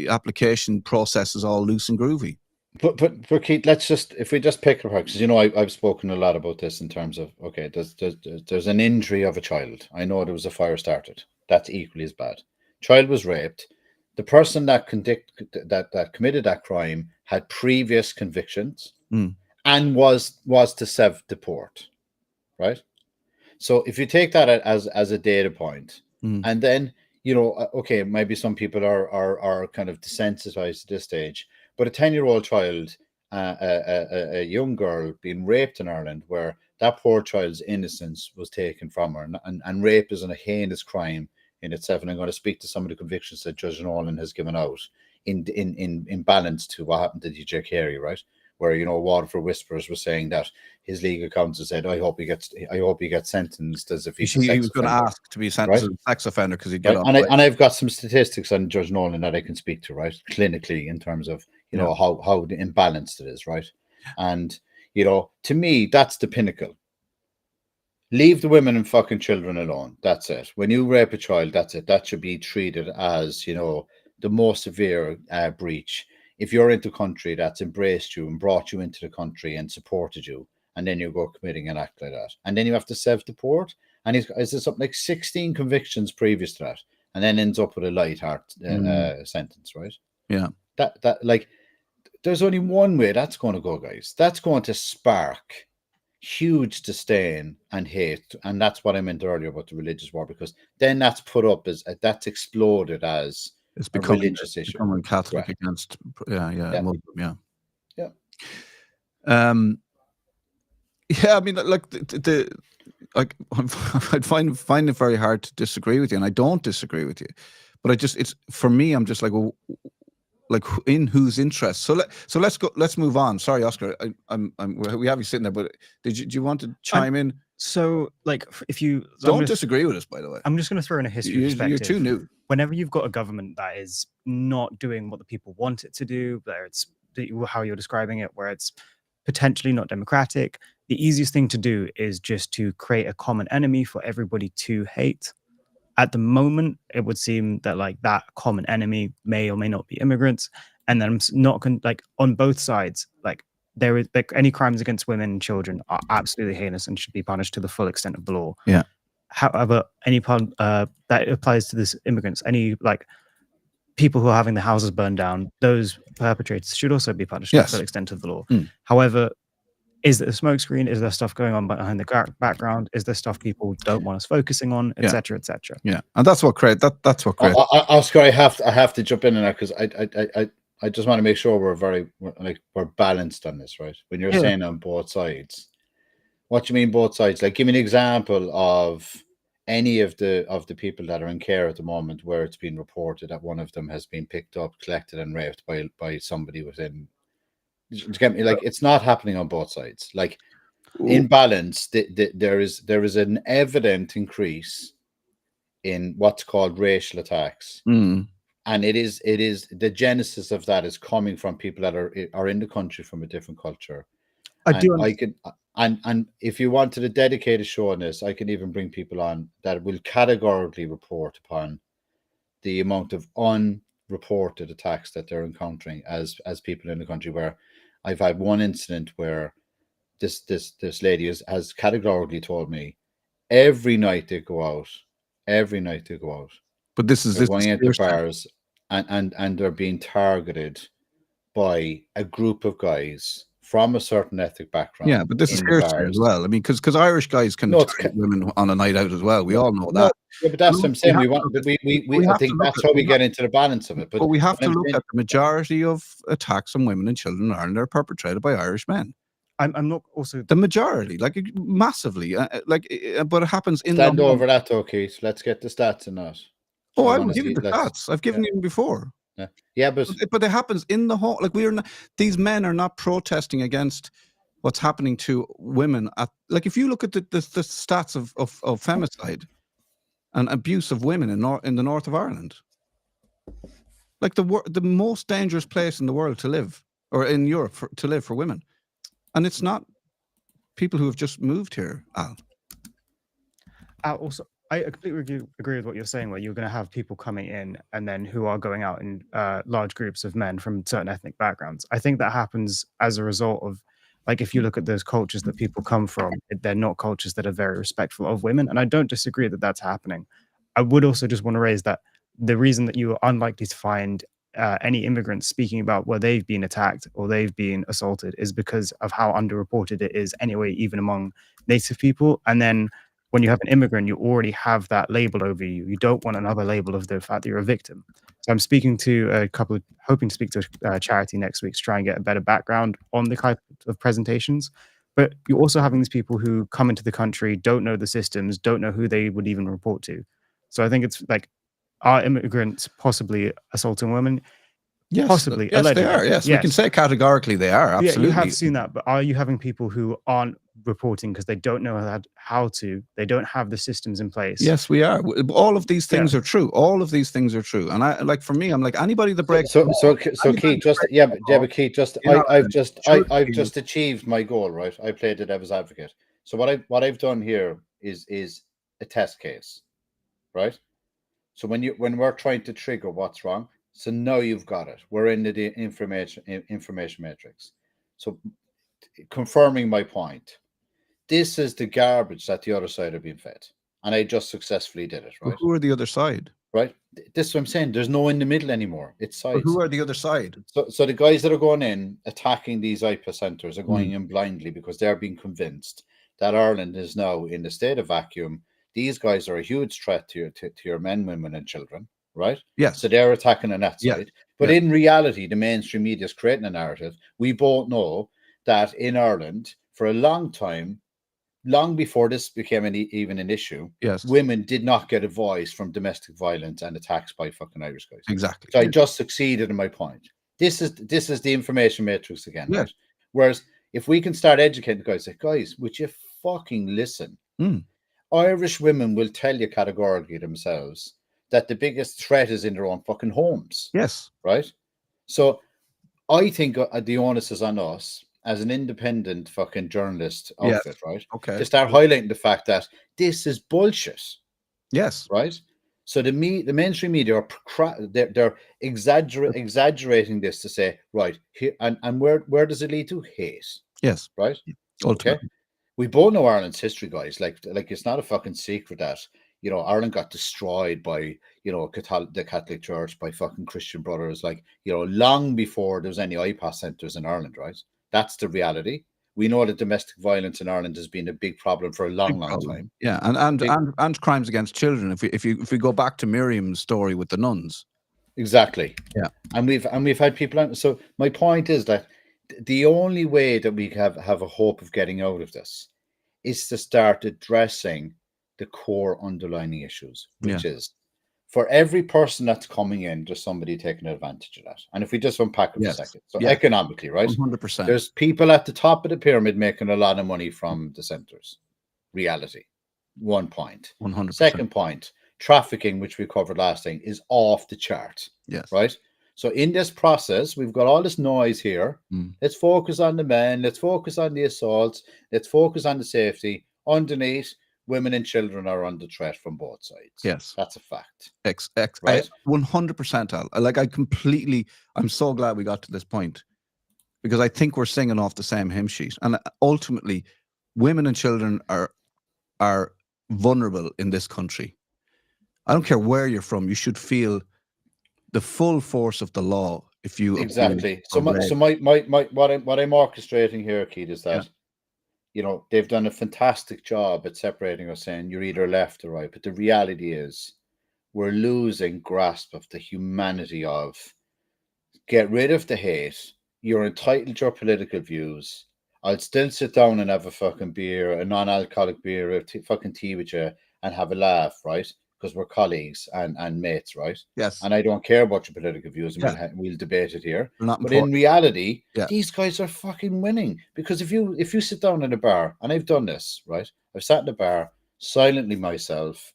application processes all loose and groovy? But Keith, let's just, if we just pick apart, because, you know, I've spoken a lot about this in terms of, okay, there's an injury of a child. I know there was a fire started. That's equally as bad. Child was raped. The person that committed that crime had previous convictions and was to self-deport, right? So if you take that as a data point, and then, you know, okay, maybe some people are kind of desensitized at this stage. But a 10-year-old child, a young girl being raped in Ireland, where that poor child's innocence was taken from her, and rape is a heinous crime in itself. And I'm going to speak to some of the convictions that Judge Nolan has given out in balance to what happened to DJ Carey, right? Where, you know, Waterford Whispers was saying that his legal counsel said, I hope he gets sentenced as if he was going to ask to be sentenced as a sex offender, because he'd get right? And I've got some statistics on Judge Nolan that I can speak to, right, clinically, in terms of, you know, how imbalanced it is, right? And, you know, to me, that's the pinnacle. Leave the women and fucking children alone. That's it. When you rape a child, that's it. That should be treated as, you know, the most severe breach. If you're into country that's embraced you and brought you into the country and supported you, and then you go committing an act like that, and then you have to self-deport, and is there something like 16 convictions previous to that, and then ends up with a light heart sentence, right? Yeah. That like, there's only one way that's going to go, guys. That's going to spark huge disdain and hate, and that's what I meant earlier about the religious war, because then that's put up as that's exploded as it's becoming a religious issue, becoming Catholic against Muslim, yeah. I mean, like I'd find it very hard to disagree with you, and I don't disagree with you, but it's for me, I'm just like, well, like, in whose interest? So let's move on. Sorry, Oscar, we have you sitting there, but do you want to chime in? So, like, if you don't disagree with us, by the way, I'm just going to throw in a history perspective. You're too new. Whenever you've got a government that is not doing what the people want it to do, whether it's how you're describing it, where it's potentially not democratic, the easiest thing to do is just to create a common enemy for everybody to hate. At the moment, it would seem that, like, that common enemy may or may not be immigrants, and then I'm not like, on both sides, like, there is, like, any crimes against women and children are absolutely heinous and should be punished to the full extent of the law. Yeah. However, any part that applies to this immigrants, any, like, people who are having their houses burned down, those perpetrators should also be punished to the full extent of the law. However, is there a smokescreen? Is there stuff going on behind the background? Is there stuff people don't want us focusing on, etc., etc.? Yeah, and that's what creates. That's what creates. Oscar, I have to jump in on that, because I just want to make sure we're balanced on this, right? When you're saying on both sides, What do you mean both sides? Like, give me an example of any of the people that are in care at the moment where it's been reported that one of them has been picked up, collected, and raped by somebody within. Do you get me? Like, it's not happening on both sides. Like, in balance, there is an evident increase in what's called racial attacks, Mm. and it is the genesis of that is coming from people that are in the country from a different culture. And if you wanted a dedicated show on this, I can even bring people on that will categorically report upon the amount of unreported attacks that they're encountering as people in the country. Where I've had one incident where this lady has categorically told me every night they go out, But this is they're this going is into hearsay. bars and they're being targeted by a group of guys from a certain ethnic background. Yeah, but this is in the hearsay as bars. well. I mean, because Irish guys can No, it's target women on a night out as well. We all know No, that. yeah, but that's what I'm saying. have We to want, look at- we I have to think look that's at- how we get into the balance of it. But we have what to I'm look saying- at the majority of attacks on women and children in Ireland are perpetrated by Irish men. I'm not also The majority, like massively, but it happens in Stand the home. over that, though, Keith. Let's get the stats in that. Oh, I I wanna will give you see- the let's- stats. I've given you them before. Yeah, but But it happens in the home. Like, we are not, these men are not protesting against what's happening to women. Like, if you look at the stats of femicide and abuse of women in the north of Ireland, like the most dangerous place in the world to live, or in Europe to live for women, and it's not people who have just moved here. Al. also, I completely agree with what you're saying, where you're going to have people coming in and then who are going out in large groups of men from certain ethnic backgrounds. I think that happens as a result of, like, if you look at those cultures that people come from, they're not cultures that are very respectful of women. And I don't disagree that that's happening. I would also just want to raise that the reason that you are unlikely to find any immigrants speaking about where they've been attacked or they've been assaulted is because of how underreported it is anyway, even among native people. And then when you have an immigrant, you already have that label over you. You don't want another label of the fact that you're a victim. So I'm speaking to hoping to speak to a charity next week to try and get a better background on the type of presentations. But you're also having these people who come into the country, don't know the systems, don't know who they would even report to. So I think it's like, are immigrants possibly assaulting women? Yes, Possibly, yes, allegedly. they are. Yes, we can say categorically they are. Absolutely, Yeah, you have seen that, but are you having people who aren't reporting because they don't know how to? They don't have the systems in place. Yes, we are. All of these things are true. All of these things are true. And I, like, for me, I'm like, anybody that breaks. So Keith, but Keith, I've just achieved my goal, right? I played the devil's advocate. So what I've done here is a test case, right? So when we're trying to trigger what's wrong, so now you've got it. We're in the information matrix. So confirming my point, this is the garbage that the other side are being fed, and I just successfully did it, right? But who are the other side? Right. This is what I'm saying. There's no in the middle anymore. It's sides. But who are the other side? So the guys that are going in attacking these IPA centres are going in blindly because they're being convinced that Ireland is now in a state of vacuum. These guys are a huge threat to your men, women, and children, right? Yes. So they're attacking on that side. Yeah. But in reality, the mainstream media is creating a narrative. We both know that in Ireland, for a long time, long before this became even an issue, yes, women did not get a voice from domestic violence and attacks by fucking Irish guys. Exactly. So I just succeeded in my point. This is the information matrix again, right? Whereas if we can start educating the guys, like, guys, would you fucking listen? Irish women will tell you categorically themselves that the biggest threat is in their own fucking homes. Yes. Right? So I think the onus is on us as an independent fucking journalist outfit, right? Okay. To start highlighting the fact that this is bullshit. Yes. Right? So the mainstream media are they're exaggerating this to say, right, here and where does it lead to? Hate. Yes. Right? Ultimately. Okay. We both know Ireland's history, guys. Like it's not a fucking secret that, you know, Ireland got destroyed by, you know, the Catholic Church, by fucking Christian brothers, like, you know, long before there was any IPAS centres in Ireland, right? That's the reality. We know that domestic violence in Ireland has been a big problem for a long time. Yeah, and crimes against children. If we go back to Miriam's story with the nuns. Exactly. Yeah. And we've had people on. So my point is that the only way that we have a hope of getting out of this is to start addressing the core underlying issues, which is for every person that's coming in, there's somebody taking advantage of that. And if we just unpack it for a second, so economically, right? 100%. There's people at the top of the pyramid making a lot of money from the centers. Reality. 1 point. 100%. Second point, trafficking, which we covered last time, is off the chart. Yes. Right? So in this process, we've got all this noise here. Let's focus on the men. Let's focus on the assaults. Let's focus on the safety. Underneath, women and children are under threat from both sides. Yes. That's a fact. Right? 100%, Al. Like, I'm so glad we got to this point, because I think we're singing off the same hymn sheet. And ultimately, women and children are vulnerable in this country. I don't care where you're from. You should feel the full force of the law if you exactly. So what I'm orchestrating here, Keith, is that they've done a fantastic job at separating us, saying you're either left or right. But the reality is, we're losing grasp of the humanity of get rid of the hate. You're entitled to your political views. I'll still sit down and have a fucking beer, a non-alcoholic beer, fucking tea with you, and have a laugh, right? Because we're colleagues and mates, right? Yes. And I don't care about your political views, and we'll debate it here. But important. in reality, these guys are fucking winning. Because if you sit down in a bar, and I've done this, right? I've sat in a bar silently myself,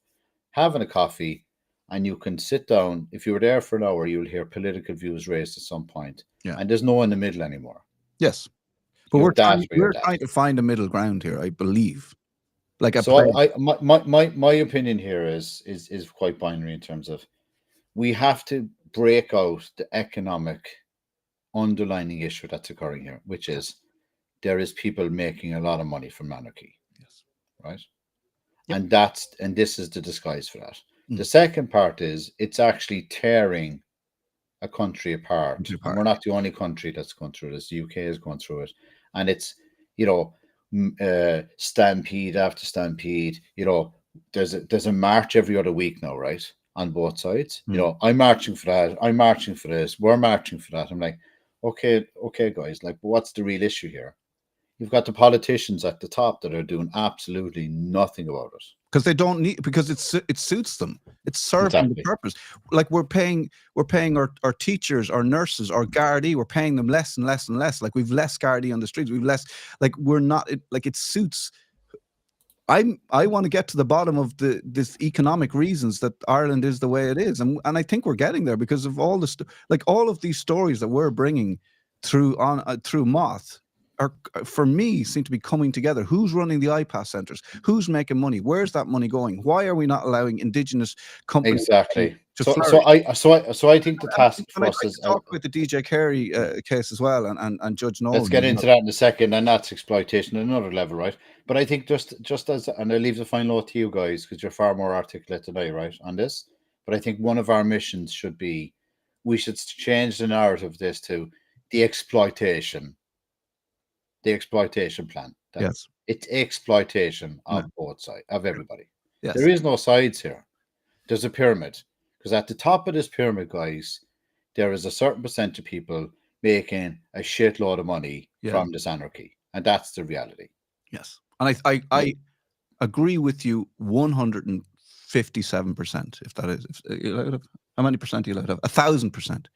having a coffee, and you can sit down. If you were there for an hour, you'll hear political views raised at some point. And there's no one in the middle anymore. Yes. But we're trying to find a middle ground here, I believe. Like my opinion here is quite binary in terms of we have to break out the economic underlying issue that's occurring here, which is there is people making a lot of money from anarchy. Yes. Right. Yep. And this is the disguise for that. The second part is it's actually tearing a country apart. And we're not the only country that's gone through this. The UK has gone through it. And it's, stampede after stampede. There's a march every other week now, right? On both sides. I'm marching for that. I'm marching for this. We're marching for that. I'm like, okay, guys, like, what's the real issue here? You've got the politicians at the top that are doing absolutely nothing about it. Because they don't need, because it suits them. It's serving the purpose. Like we're paying our teachers, our nurses, our Gardaí, we're paying them less and less and less. Like we've less Gardaí on the streets. We've less, like we're not, it suits. I want to get to the bottom of this economic reasons that Ireland is the way it is. And I think we're getting there because of all this, like all of these stories that we're bringing through MOTH. Are, for me, seem to be coming together. Who's running the IPAS centres? Who's making money? Where's that money going? Why are we not allowing Indigenous companies exactly to flourish? So I think the task force is talk about the DJ Carey case as well, and Judge Nolan. Let's get into that in a second, and that's exploitation at another level, right? But I think just as, and I'll leave the final note to you guys because you're far more articulate than I, right, on this. But I think one of our missions should be, we should change the narrative of this to the exploitation plan. Yes. It's exploitation of both sides, of everybody. Yes. There is no sides here. There's a pyramid. Because at the top of this pyramid, guys, there is a certain percent of people making a shitload of money from this anarchy. And that's the reality. Yes. And I agree with you 157%, if that is. How many percent do you let have? 1,000%.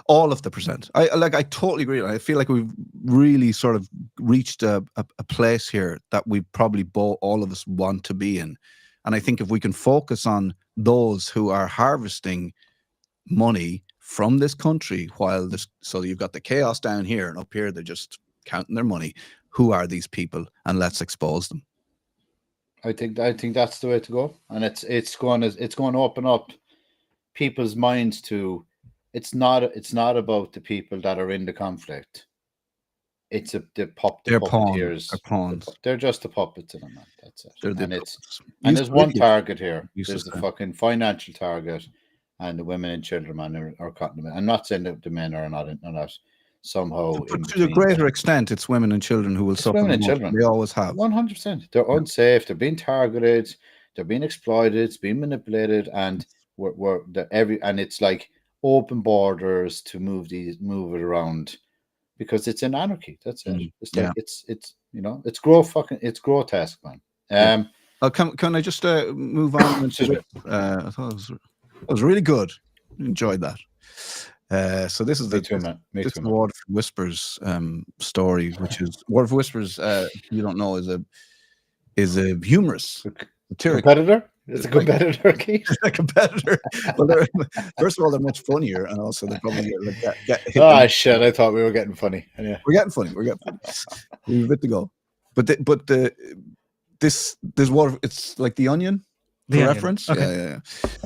All of the percent. I totally agree. I feel like we've really sort of reached a place here that we probably all of us want to be in. And I think if we can focus on those who are harvesting money from this country so you've got the chaos down here and up here, they're just counting their money. Who are these people? And let's expose them. I think that's the way to go. And it's going to open up people's minds to it's not about the people that are in the conflict. It's they're puppeteers. They're pawns. They're just the puppets in them, man. That's it. And there's one target here. There's the fucking financial target, and the women and children, man, are cutting them. I'm not saying that the men are not somehow. But to a greater extent, it's women and children who will suffer. Women and children. They always have. 100%. They're unsafe. They're being targeted. They're being exploited. It's being manipulated, and and it's like open borders to move it around because it's an anarchy. That's it. Mm, It's yeah. like it's it's grotesque, man. Yeah. Can I just move on? Excuse me. I thought it was really good. Enjoyed that. So this is Me too, man. Me this too, is man. Waterford Whispers story, which is Waterford Whispers. You don't know is a humorous satiric Competitor? It's a competitor, Keith. a competitor. Well, first of all, they're much funnier, and also they probably get hit. Oh shit! I thought we were getting funny. Yeah. We're getting funny. We've a bit to go. But this water, it's like The Onion. The Onion, Reference, okay. yeah.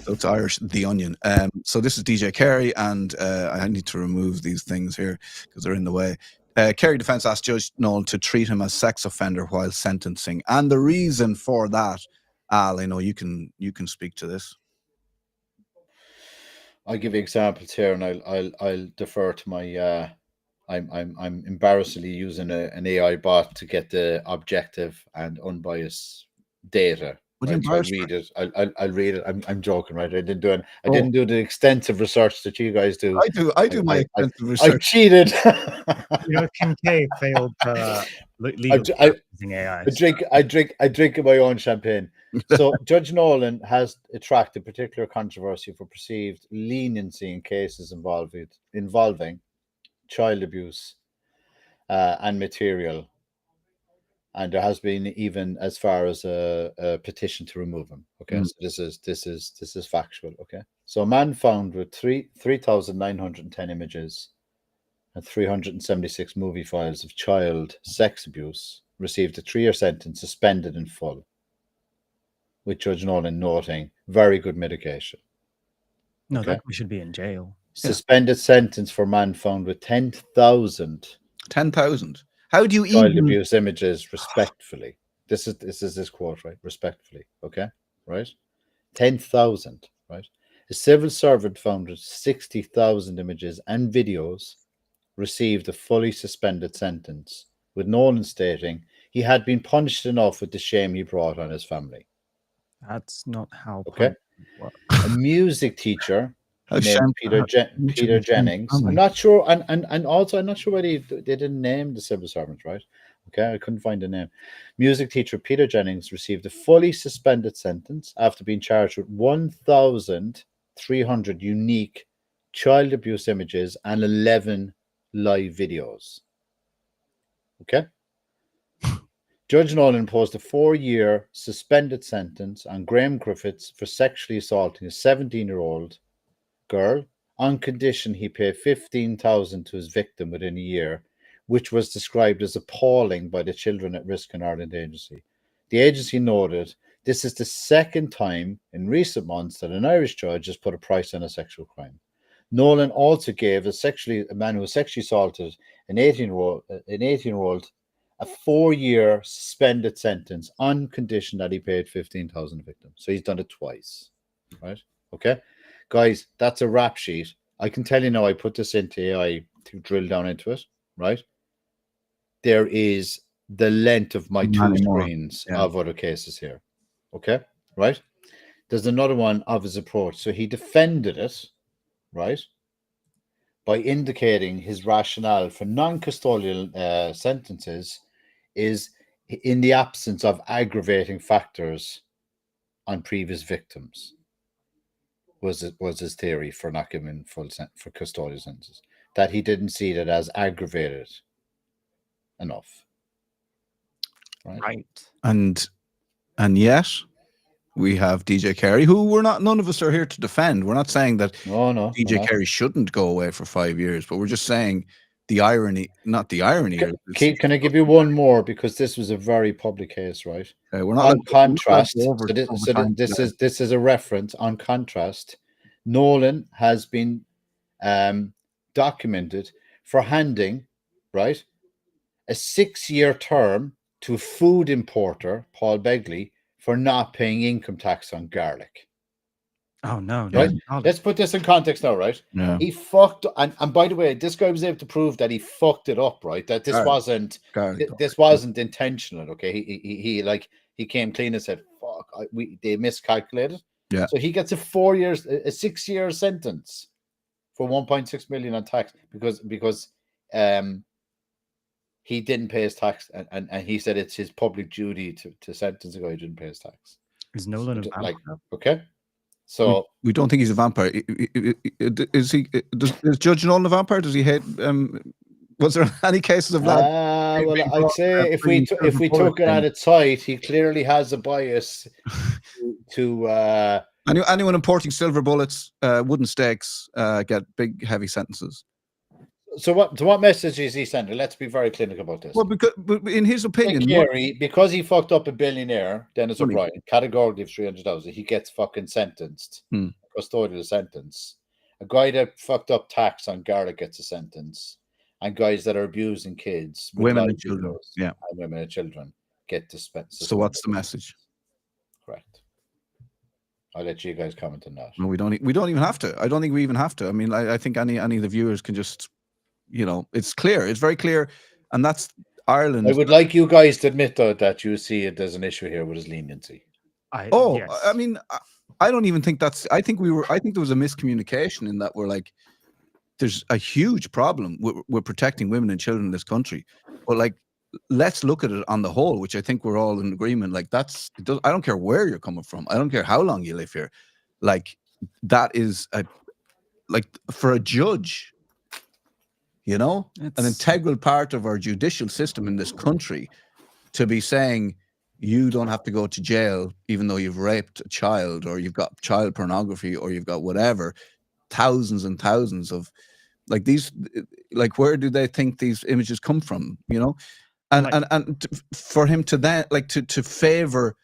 So it's Irish, The Onion. So this is DJ Carey, and I need to remove these things here because they're in the way. Kerry defence asked Judge Nolan to treat him as sex offender while sentencing, and the reason for that, Al, I know you can speak to this. I'll give you examples here, and I'll defer to my. I'm embarrassingly using an AI bot to get the objective and unbiased data. What do you Right? So I'll embarrass read it. I'll read it. I'm joking, right? I didn't do the extensive research that you guys do. I do my extensive I research. cheated. Kincaid failed legal using AI. I drink my own champagne. So Judge Nolan has attracted particular controversy for perceived leniency in cases involving child abuse and material, and there has been even as far as a petition to remove him. Okay, so this is factual. Okay, so a man found with 3,910 images and 376 movie files of child sex abuse received a 3-year sentence, suspended in full, with Judge Nolan noting very good mitigation. No, Okay. that we should be in jail. Suspended sentence for man found with 10,000 10,000. How do you child even abuse images respectfully. This is this quote, right? Respectfully. Okay. Right. 10,000. Right. A civil servant found with 60,000 images and videos received a fully suspended sentence, with Nolan stating he had been punished enough with the shame he brought on his family. That's not how. Okay. A music teacher named Peter Jennings. I'm not sure, and also I'm not sure why they didn't name the civil servant, right? Okay, I couldn't find a name. Music teacher Peter Jennings received a fully suspended sentence after being charged with 1,300 unique child abuse images and 11 live videos. Okay. Judge Nolan imposed a 4-year suspended sentence on Graham Griffiths for sexually assaulting a 17-year-old girl on condition he pay $15,000 to his victim within a year, which was described as appalling by the Children at Risk in Ireland agency. The agency noted this is the second time in recent months that an Irish judge has put a price on a sexual crime. Nolan also gave a man who was sexually assaulted an 18-year-old a 4-year suspended sentence on condition that he paid $15,000 a victim. So he's done it twice, right? Okay, guys, that's a rap sheet. I can tell you now. I put this into AI to drill down into it, right? There is the length of my two screens of other cases here. Okay, right? There's another one of his approach. So he defended it, right, by indicating his rationale for non-custodial sentences is in the absence of aggravating factors on previous victims. Was his theory for not giving for custodial sentences, that he didn't see that as aggravated enough. Right. And yet we have DJ Carey, who none of us are here to defend. We're not saying that DJ Carey shouldn't go away for 5 years, but we're just saying the irony, not the irony. Keith, can I give you one more, because this was a very public case, right? We're not on contrast. This is a reference. On contrast, Nolan has been documented for handing, right, a 6-year term to food importer Paul Begley for not paying income tax on garlic. Oh no! Right. Let's put this in context now, right? Yeah. He fucked, and by the way, this guy was able to prove that he fucked it up, right? That this wasn't intentional. Okay, he came clean and said, "Fuck, they miscalculated." Yeah. So he gets a 6-year sentence for 1.6 million on tax because he didn't pay his tax, and he said it's his public duty to sentence a guy who didn't pay his tax. Is Nolan a vampire? Like, okay, so We don't think he's a vampire. Is he? Is Judge Nolan a vampire? Does he hate? Was there any cases of that? well, I'd say if we took it at its height, he clearly has a bias to Anyone importing silver bullets, wooden stakes, get big, heavy sentences. So what message is he sending? Let's be very clinical about this. Well, but in his opinion, Carey, because he fucked up a billionaire, Dennis Money. O'Brien, categorically of 300,000, he gets fucking sentenced, custodial sentence. A guy that fucked up tax on garlic gets a sentence, and guys that are abusing kids, with women and live children, videos, yeah. and women and children get to spend. So what's the message? Correct. I'll let you guys comment on that. No, we don't even have to. I don't think we even have to. I mean, I think any of the viewers can just, it's clear. It's very clear, and that's Ireland. I would like you guys to admit though that you see it as an issue here with his leniency. I mean, I don't even think that's. I think there was a miscommunication in that we're like, there's a huge problem with protecting women and children in this country, but like, let's look at it on the whole, which I think we're all in agreement. Like I don't care where you're coming from. I don't care how long you live here. Like that is for a judge, an integral part of our judicial system in this country to be saying you don't have to go to jail even though you've raped a child or you've got child pornography or you've got whatever, thousands and thousands of like these, like where do they think these images come from, And for him to then to favor,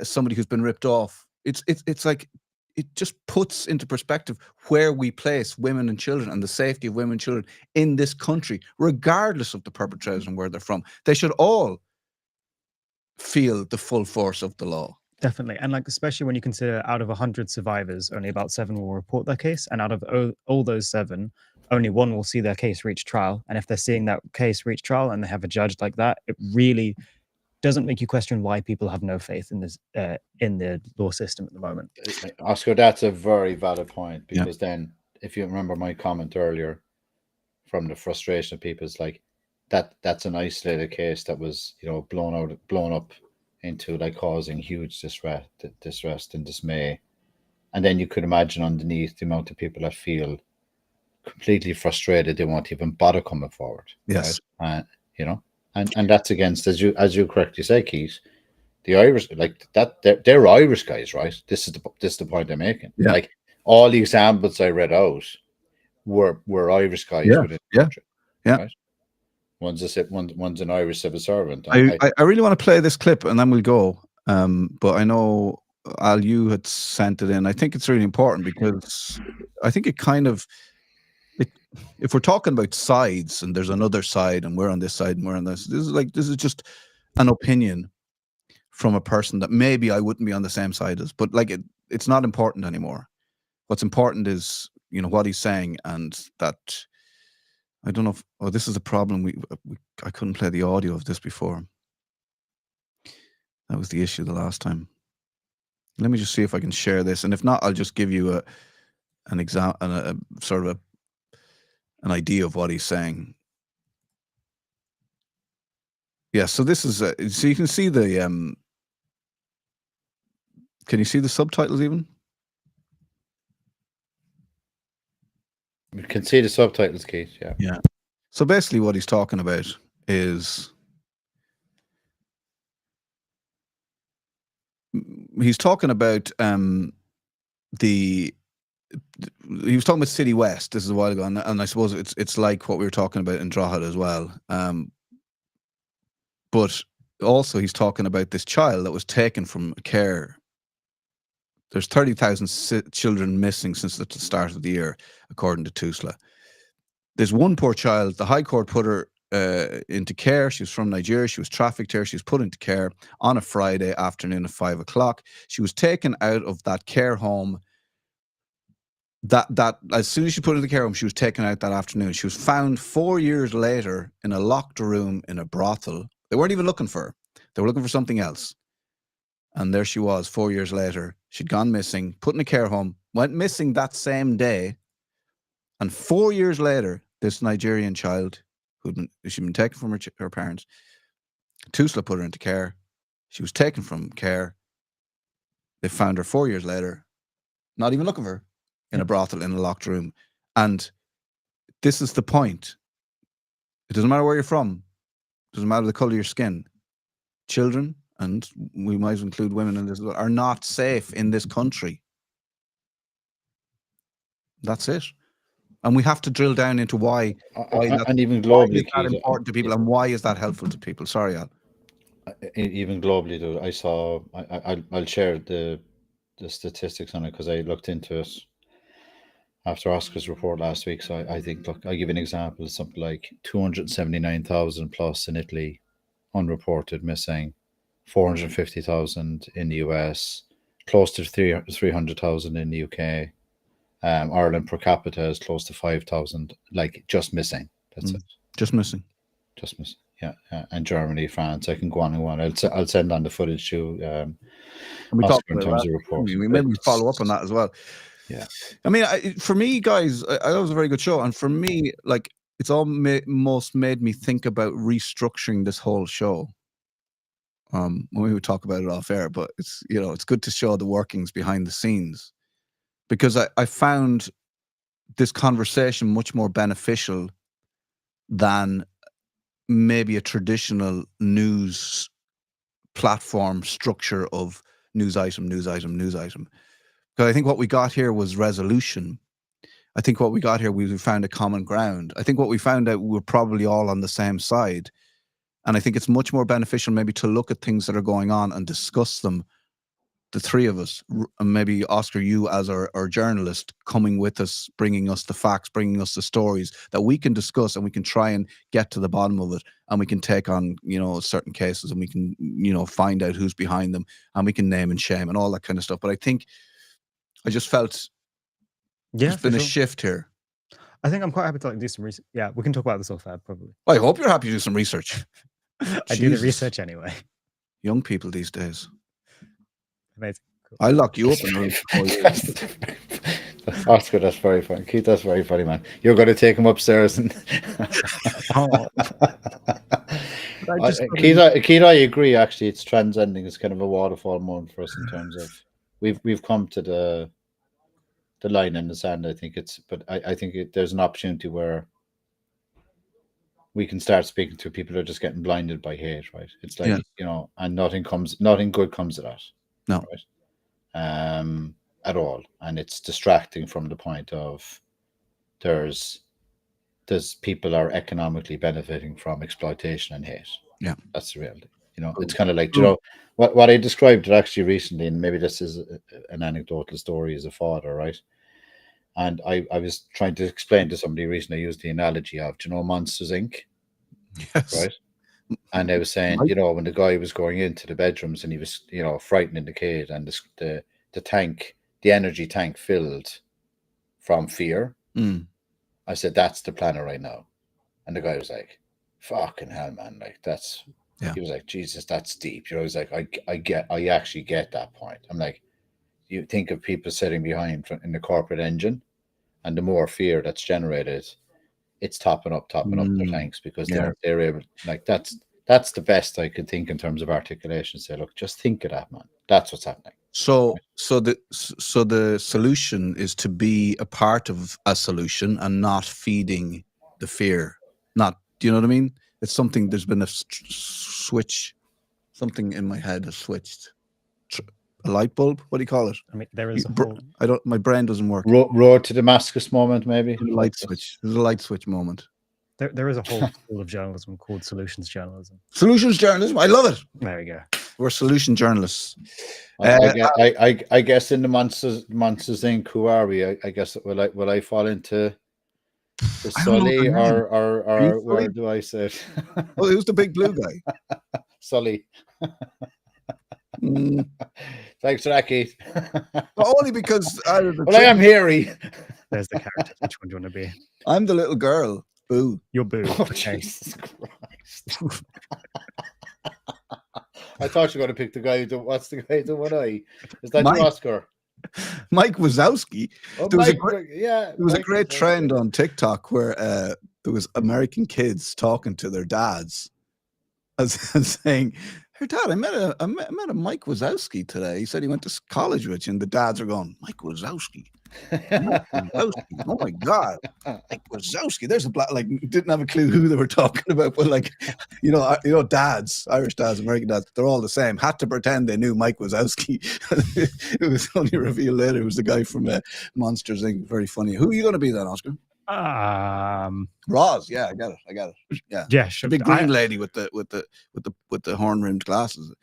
somebody who's been ripped off, it's like it just puts into perspective where we place women and children and the safety of women and children in this country, regardless of the perpetrators and where they're from. They should all feel the full force of the law. Definitely. And especially when you consider out of 100 survivors, only about 7 will report their case. And out of all those 7, only 1 will see their case reach trial. And if they're seeing that case reach trial and they have a judge like that, it really doesn't make you question why people have no faith in this in the law system at the moment. Oscar, that's a very valid point, because then if you remember my comment earlier from the frustration of people, it's like that's an isolated case that was blown up into causing huge distress and dismay, and then you could imagine underneath the amount of people that feel completely frustrated, they won't even bother coming forward. Yes, right? And that's against, as you correctly say, Keith, the Irish, like that, they're Irish guys, right? This is the point I'm making. Yeah. Like all the examples I read out were Irish guys within the country. Yeah. Right? One's an Irish civil servant. I really want to play this clip and then we'll go. But I know Al, you had sent it in. I think it's really important because I think it kind of, if we're talking about sides and there's another side and we're on this side and we're on this is just an opinion from a person that maybe I wouldn't be on the same side as, but it's not important anymore. What's important is, what he's saying, and that I don't know if, this is a problem. I couldn't play the audio of this before. That was the issue the last time. Let me just see if I can share this. And if not, I'll just give you an example and a sort of an idea of what he's saying. Yeah, so this is so you can see the can you see the subtitles even? You can see the subtitles, Keith. Yeah. So basically what he's talking about is he's talking about he was talking about City West. This is a while ago, and I suppose it's like what we were talking about in Drogheda as well. But also he's talking about this child that was taken from care. There's 30,000 children missing since the start of the year, according to TUSLA. There's one poor child. The High Court put her into care. She was from Nigeria. She was trafficked here. She was put into care on a Friday afternoon at 5 o'clock. She was taken out of that care home. That as soon as she put into the care home, she was taken out that afternoon. She was found 4 years later in a locked room in a brothel. They weren't even looking for her. They were looking for something else. And there she was 4 years later. She'd gone missing, put in a care home, went missing that same day. And 4 years later, this Nigerian child, she'd been taken from her parents. Tusla put her into care. She was taken from care. They found her 4 years later, not even looking for her, in a brothel in a locked room. And this is the point. It doesn't matter where you're from. It doesn't matter the color of your skin. Children, and we might include women in this, are not safe in this country. That's it. And we have to drill down into why and even globally, why is that important to people, and why is that helpful to people? Sorry, Al. Even globally, dude, I saw. I'll share the statistics on it because I looked into it after Oscar's report last week. So I think, look, I'll give you an example. Something like 279,000 plus in Italy, unreported missing, 450,000 in the US, close to 300,000 in the UK. Ireland per capita is close to 5,000, like just missing. That's it. Just missing. Just missing. Yeah. And Germany, France. I can go on and on. I'll send on the footage to Oscar in terms of reports. We maybe follow up on that as well. Yeah. I mean, for me, guys, I thought it was a very good show. And for me, like, it's almost made me think about restructuring this whole show. When we would talk about it off air, but it's, you know, it's good to show the workings behind the scenes, because I found this conversation much more beneficial than maybe a traditional news platform structure of news item. Because I think what we got here was resolution. I think what we got here, we found a common ground. I think what we found out, we're probably all on the same side. And I think it's much more beneficial maybe to look at things that are going on and discuss them, the three of us, and maybe Oscar, you as our journalist, coming with us, bringing us the facts, bringing us the stories that we can discuss, and we can try and get to the bottom of it, and we can take on, you know, certain cases, and we can, you know, find out who's behind them, and we can name and shame and all that kind of stuff. But I think I just felt there's been a shift here. I think I'm quite happy to do some research. Yeah, we can talk about this off air probably. I hope you're happy to do some research. I do the research anyway. Young people these days. Amazing. Cool. I lock you up in a room for 4 years. Oscar, that's very funny. Keith, that's very funny, man. You're going to take him upstairs and. Keith, I agree. Actually, it's transcending. It's kind of a waterfall moment for us in terms of we've come to the line in the sand. I think I think there's an opportunity where we can start speaking to people who are just getting blinded by hate, right? It's like, you know, and nothing good comes of that. No. Right? At all. And it's distracting from the point of there's people are economically benefiting from exploitation and hate. Yeah. That's the reality. You know, it's kind of like, you know, what I described it actually recently, and maybe this is an anecdotal story as a father, right? And I was trying to explain to somebody recently, I used the analogy of, you know, Monsters, Inc.? Yes. Right? And they were saying, you know, when the guy was going into the bedrooms and he was, you know, frightening the kid, and the tank, the energy tank filled from fear. I said, that's the planet right now. And the guy was like, fucking hell, man. Like, that's, he was like, Jesus, that's deep. You know, he's like, I actually get that point. I'm like, you think of people sitting behind in the corporate engine, and the more fear that's generated, it's topping up their tanks, because they're able, like, that's the best I could think in terms of articulation. Say, look, just think of that, man. That's what's happening. So the solution is to be a part of a solution and not feeding the fear. Not, do you know what I mean? It's something. There's been a switch. Something in my head has switched. A light bulb? What do you call it? I mean, there is a whole... I don't. My brain doesn't work. Road to Damascus moment, maybe. A light switch. There's a light switch moment. There is a whole school of journalism called solutions journalism. Solutions journalism. I love it. There we go. We're solution journalists. I guess in the Monsters Inc. Who are we? I guess will I fall into the Sully or where do I say it? Oh, who's the big blue guy? Sully. Thanks for that, Keith. Only because I am Harry. There's the character. Which one do you want to be? I'm the little girl. Boo. You're Boo. Oh, okay. Jesus Christ. I thought you were going to pick the guy who what's the guy doing one eye? Is that you, Oscar? Mike Wazowski. Oh, there was a great trend on TikTok where there was American kids talking to their dads and saying, "Hey, Dad, I met a Mike Wazowski today. He said he went to college with you." And the dads are going, "Mike Wazowski? Mike Wazowski? Oh my God, Mike Wazowski!" There's a black, like, didn't have a clue who they were talking about, but like, dads, Irish dads, American dads, they're all the same. Had to pretend they knew Mike Wazowski. It was only revealed later it was the guy from Monsters Inc. Very funny. Who are you going to be then, Oscar? Roz, yeah, I got it. Yeah, sure. the big green lady with the horn rimmed glasses.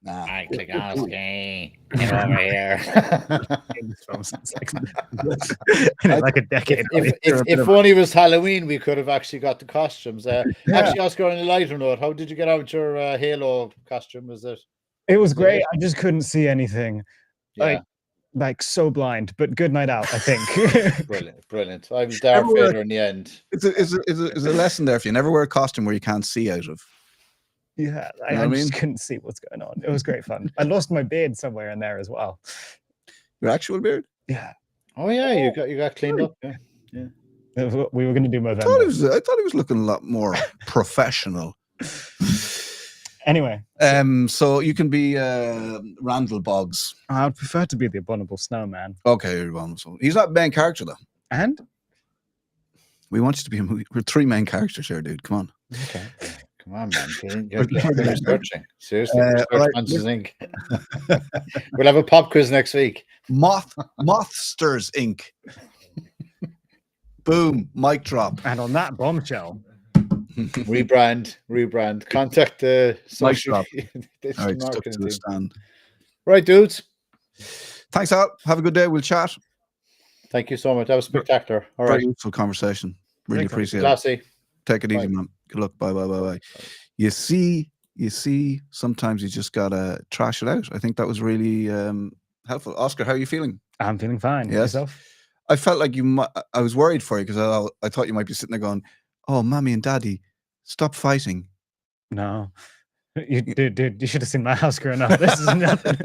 Nah. I click Oski. Get over here. Like a decade. If only it was Halloween, we could have actually got the costumes. Actually, Oscar, on a lighter note, how did you get out your Halo costume? Was it? It was great. I just couldn't see anything. Yeah. Like so blind, but good night out, I think. Brilliant. I was Darth Vader in the end. It's a lesson there. If you never wear a costume where you can't see out of. Yeah, I just couldn't see what's going on. It was great fun. I lost my beard somewhere in there as well. Your actual beard? Yeah. Oh yeah, you got cleaned up. Yeah. We were going to do Movember. I thought he was looking a lot more professional. Anyway. So you can be Randall Boggs. I would prefer to be the Abominable Snowman. Okay, you're Abominable. He's not main character though. And? We want you to be a movie. We're 3 main characters here, dude. Come on. Okay. Come on, man. You're researching. Seriously. Right. We'll have a pop quiz next week. Mothsters Inc. Boom. Mic drop. And on that bombshell. Rebrand. Contact the social. All right, stuck to the stand. Right, dudes. Thanks, Al. Have a good day. We'll chat. Thank you so much. That was spectacular. All right. Very useful conversation. Really appreciate it. Take it easy, man. Good luck. Bye. You see, sometimes you just gotta trash it out. I think that was really helpful. Oscar, how are you feeling? I'm feeling fine. Yes. Yourself? I felt like I was worried for you because I thought you might be sitting there going, "Oh, mommy and daddy, stop fighting." No. Dude, you should have seen my house growing up. This is nothing.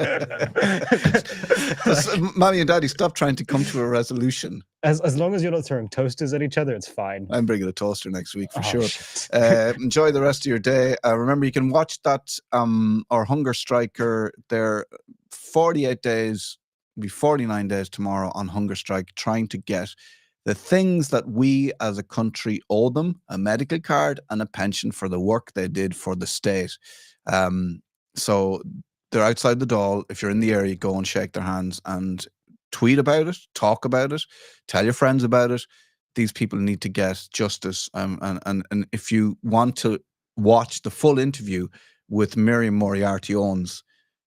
Mommy and daddy, stop trying to come to a resolution. As long as you're not throwing toasters at each other, it's fine. I'm bringing a toaster next week for sure. Enjoy the rest of your day. Remember, you can watch that our Hunger Striker. They're 48 days, be 49 days tomorrow on Hunger Strike, trying to get the things that we as a country owe them, a medical card and a pension for the work they did for the state. So they're outside the Dáil. If you're in the area, go and shake their hands and tweet about it, talk about it, tell your friends about it. These people need to get justice. And if you want to watch the full interview with Miriam Moriarty Owens,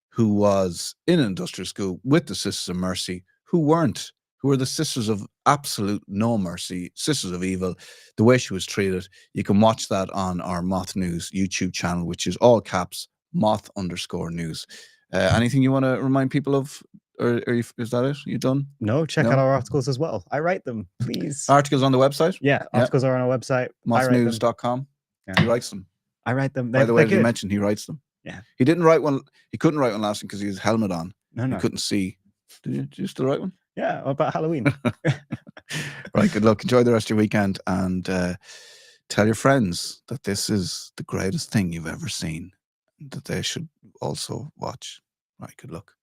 who was in industrial school with the Sisters of Mercy, who were the Sisters of absolute no mercy, Sisters of Evil, the way she was treated. You can watch that on our MOTH News YouTube channel, which is all caps, MOTH_news. Anything you want to remind people of? Or is that it? You done? No, check out our articles as well. I write them, please. Articles on the website? Yeah, articles are on our website. MOTHnews.com. Yeah. He writes them. I write them. By the way, you mentioned he writes them. Yeah. He didn't write one. He couldn't write one last time because he had his helmet on. No. He couldn't see. Did you still write one? Yeah, about Halloween. Right, good luck. Enjoy the rest of your weekend and tell your friends that this is the greatest thing you've ever seen, that they should also watch. Right, good luck.